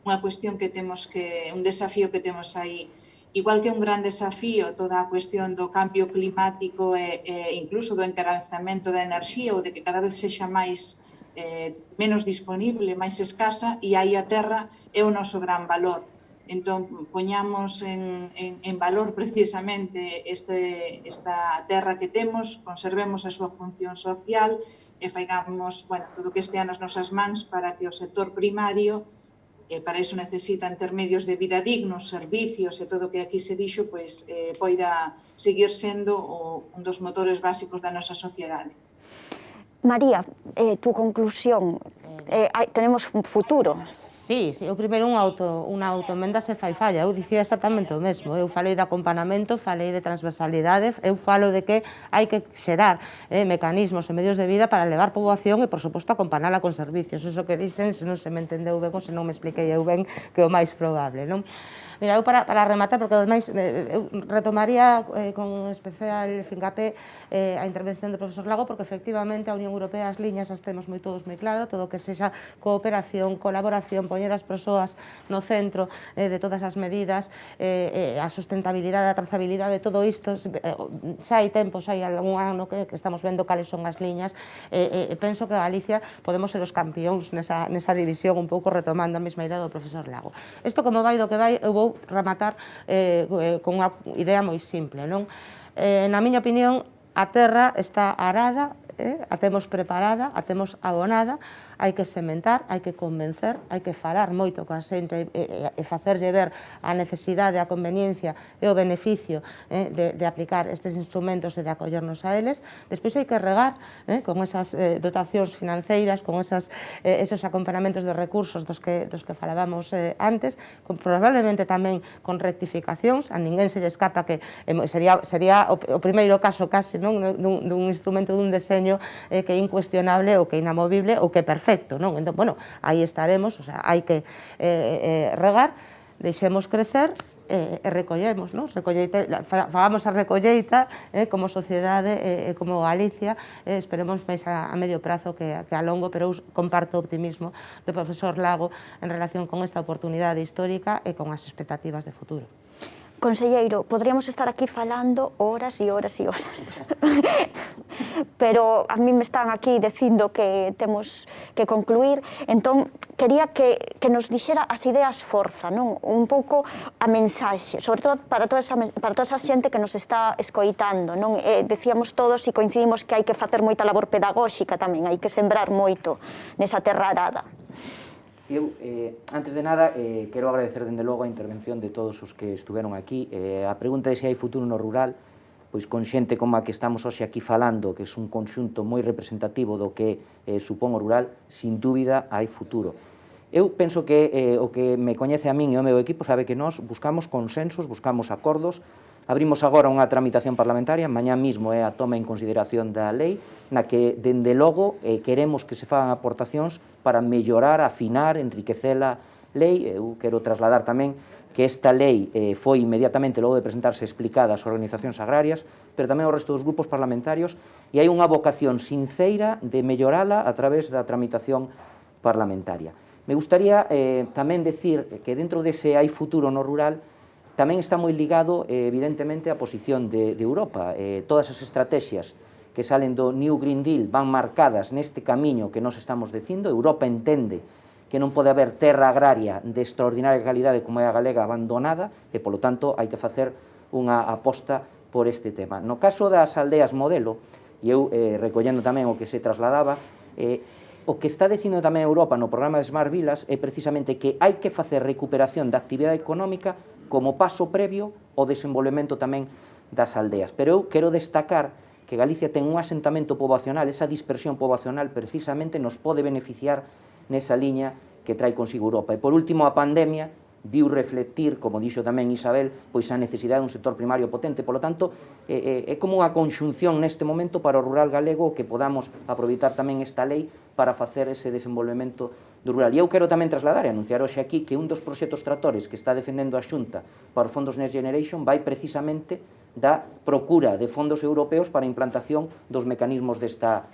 unha cuestión que temos un desafío que temos aí. Igual que un gran desafío toda a cuestión do cambio climático e incluso do encarecemento da enerxía ou de que cada vez sexa menos disponible, máis escasa, e aí a terra é o noso gran valor. Entón, poñamos en valor precisamente esta terra que temos, conservemos a súa función social e faigamos todo o que estea nas nosas mans para que o sector primario, para iso necesitan ter medios de vida dignos, servicios e todo o que aquí se dixo, poida seguir sendo un dos motores básicos da nosa sociedade. María, tu conclusión, tenemos un futuro. Sí, o primeiro unha autoemenda se fai falla, eu dicía exactamente o mesmo, eu falei de acompanamento, falei de transversalidade, eu falo de que hai que xerar mecanismos e medios de vida para levar poboación e, por suposto, acompañala con servicios, eso que dicen, se non se me entendeu ben ou se non me expliquei eu ben, que é o máis probable, non? Mira, eu para rematar, porque ademais eu retomaría con especial fincapé a intervención do profesor Lago, porque efectivamente a Unión Europea as liñas as temos todos moi claro, todo o que sexa cooperación, colaboración, poñer as persoas no centro de todas as medidas, a sustentabilidade, a trazabilidade, todo isto, xa hai tempo, xa hai algún ano que estamos vendo cales son as liñas, penso que Galicia podemos ser os campións nesa división, un pouco retomando a mesma idea do profesor Lago. Isto como vai do que vai, eu vou rematar con unha idea moi simple, non? Na miña opinión, a terra está arada, a temos preparada, a temos abonada, hai que sementar, hai que convencer, hai que falar moito coa xente e facerlle ver a necesidade, a conveniencia e o beneficio de aplicar estes instrumentos e de acollernos a eles. Despois hai que regar con esas dotacións financeiras, con esos acompañamentos de recursos dos que falábamos antes, probablemente tamén con rectificacións, a ninguén se lle escapa que sería o primeiro caso case dun instrumento, dun deseño que é incuestionable ou que é inamovible ou que é perfecto. Non? Entón, bueno, aí estaremos, o sea, hai que regar, deixemos crecer e recollemos, non? Fagamos a recolleita como sociedade e como Galicia, esperemos máis a medio prazo que a longo, pero eu comparto o optimismo do profesor Lago en relación con esta oportunidade histórica e con as expectativas de futuro. Conselleiro, podríamos estar aquí falando horas e horas e horas, pero a mí me están aquí dicindo que temos que concluir, entón quería que nos dixera as ideas forza, non? Un pouco a mensaxe, sobre todo para toda esa xente que nos está escoitando, non? Decíamos todos e coincidimos que hai que facer moita labor pedagóxica tamén, hai que sembrar moito nesa terra arada. Eu, antes de nada, quero agradecer dende logo a intervención de todos os que estuveron aquí. A pregunta de se hai futuro no rural, pois con xente como a que estamos hoxe aquí falando, que é un conxunto moi representativo do que supón o rural, sin dúbida hai futuro. Eu penso que o que me coñece a min e o meu equipo sabe que nós buscamos consensos, buscamos acordos. Abrimos agora unha tramitación parlamentaria, mañá mismo é a toma en consideración da lei, na que, dende logo, queremos que se fagan aportacións para mellorar, afinar, enriquecer a lei. Eu quero trasladar tamén que esta lei foi inmediatamente, logo de presentarse, explicada ás organizacións agrarias, pero tamén ao resto dos grupos parlamentarios, e hai unha vocación sinceira de mellorala a través da tramitación parlamentaria. Me gustaría tamén decir que dentro dese hai futuro no rural tamén está moi ligado, evidentemente, a posición de Europa. Todas as estrategias que salen do New Green Deal van marcadas neste camiño que nos estamos dicindo. Europa entende que non pode haber terra agraria de extraordinaria calidade como é a galega abandonada e, polo tanto, hai que facer unha aposta por este tema. No caso das aldeas modelo, e eu recollendo tamén o que se trasladaba, o que está dicindo tamén Europa no programa de Smart Vilas é precisamente que hai que facer recuperación da actividade económica como paso previo ao desenvolvemento tamén das aldeas. Pero eu quero destacar que Galicia ten un asentamento poboacional, esa dispersión poboacional precisamente nos pode beneficiar nesa liña que trae consigo Europa. E por último, a pandemia viu reflectir, como dixo tamén Isabel, pois a necesidade de un sector primario potente. Por lo tanto, é como unha conxunción neste momento para o rural galego que podamos aproveitar tamén esta lei para facer ese desenvolvemento do rural. E eu quero tamén trasladar e anunciar hoxe aquí que un dos proxectos tractores que está defendendo a Xunta para os fondos Next Generation vai precisamente da procura de fondos europeos para a implantación dos mecanismos desta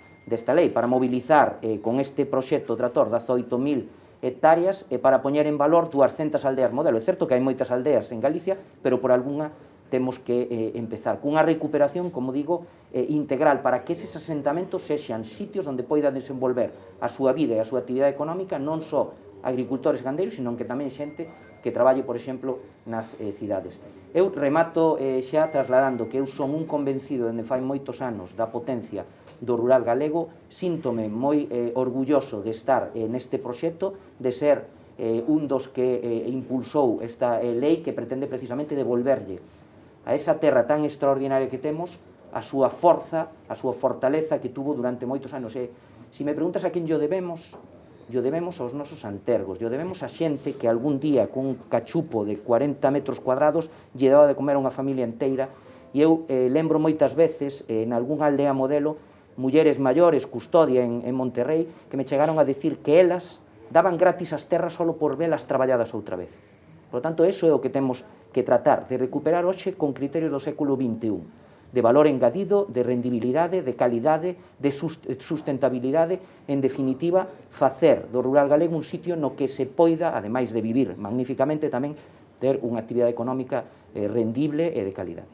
lei, para mobilizar con este proxecto tractor de 18.000 hectáreas e para poñer en valor 200 aldeas modelo. É certo que hai moitas aldeas en Galicia, pero por algunha temos que empezar cunha recuperación, como digo, integral, para que eses asentamentos sexan sitios onde poida desenvolver a súa vida e a súa actividade económica non só agricultores gandeiros, sino que tamén xente que traballe, por exemplo, nas cidades. Eu remato xa trasladando que eu son un convencido dende fai moitos anos da potencia do rural galego, síntome moi orgulloso de estar neste proxecto, de ser un dos que impulsou esta lei que pretende precisamente devolverlle a esa terra tan extraordinaria que temos a súa forza, a súa fortaleza que tuvo durante moitos anos. Se me preguntas a quen yo debemos, lle debemos aos nosos antergos, lle debemos a xente que algún día cun cachupo de 40 metros cuadrados lle daba de comer a unha familia inteira. E eu lembro moitas veces, en algún aldea modelo, mulleres maiores, custodia en Monterrey, que me chegaron a decir que elas daban gratis as terras só por velas traballadas outra vez. Por lo tanto, eso é o que temos que tratar de recuperar hoxe con criterios do século XXI, de valor engadido, de rendibilidade, de calidade, de sustentabilidade, en definitiva, facer do rural galego un sitio no que se poida, ademais de vivir magníficamente, tamén ter unha actividade económica rendible e de calidade.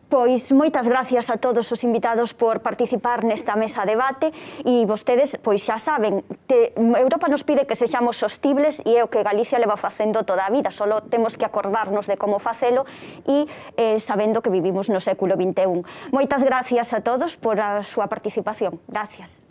Pois moitas gracias a todos os invitados por participar nesta mesa de debate e vostedes pois xa saben, Europa nos pide que sexamos sostibles e é o que Galicia leva facendo toda a vida, só temos que acordarnos de como facelo e sabendo que vivimos no século XXI. Moitas gracias a todos por a súa participación. Gracias.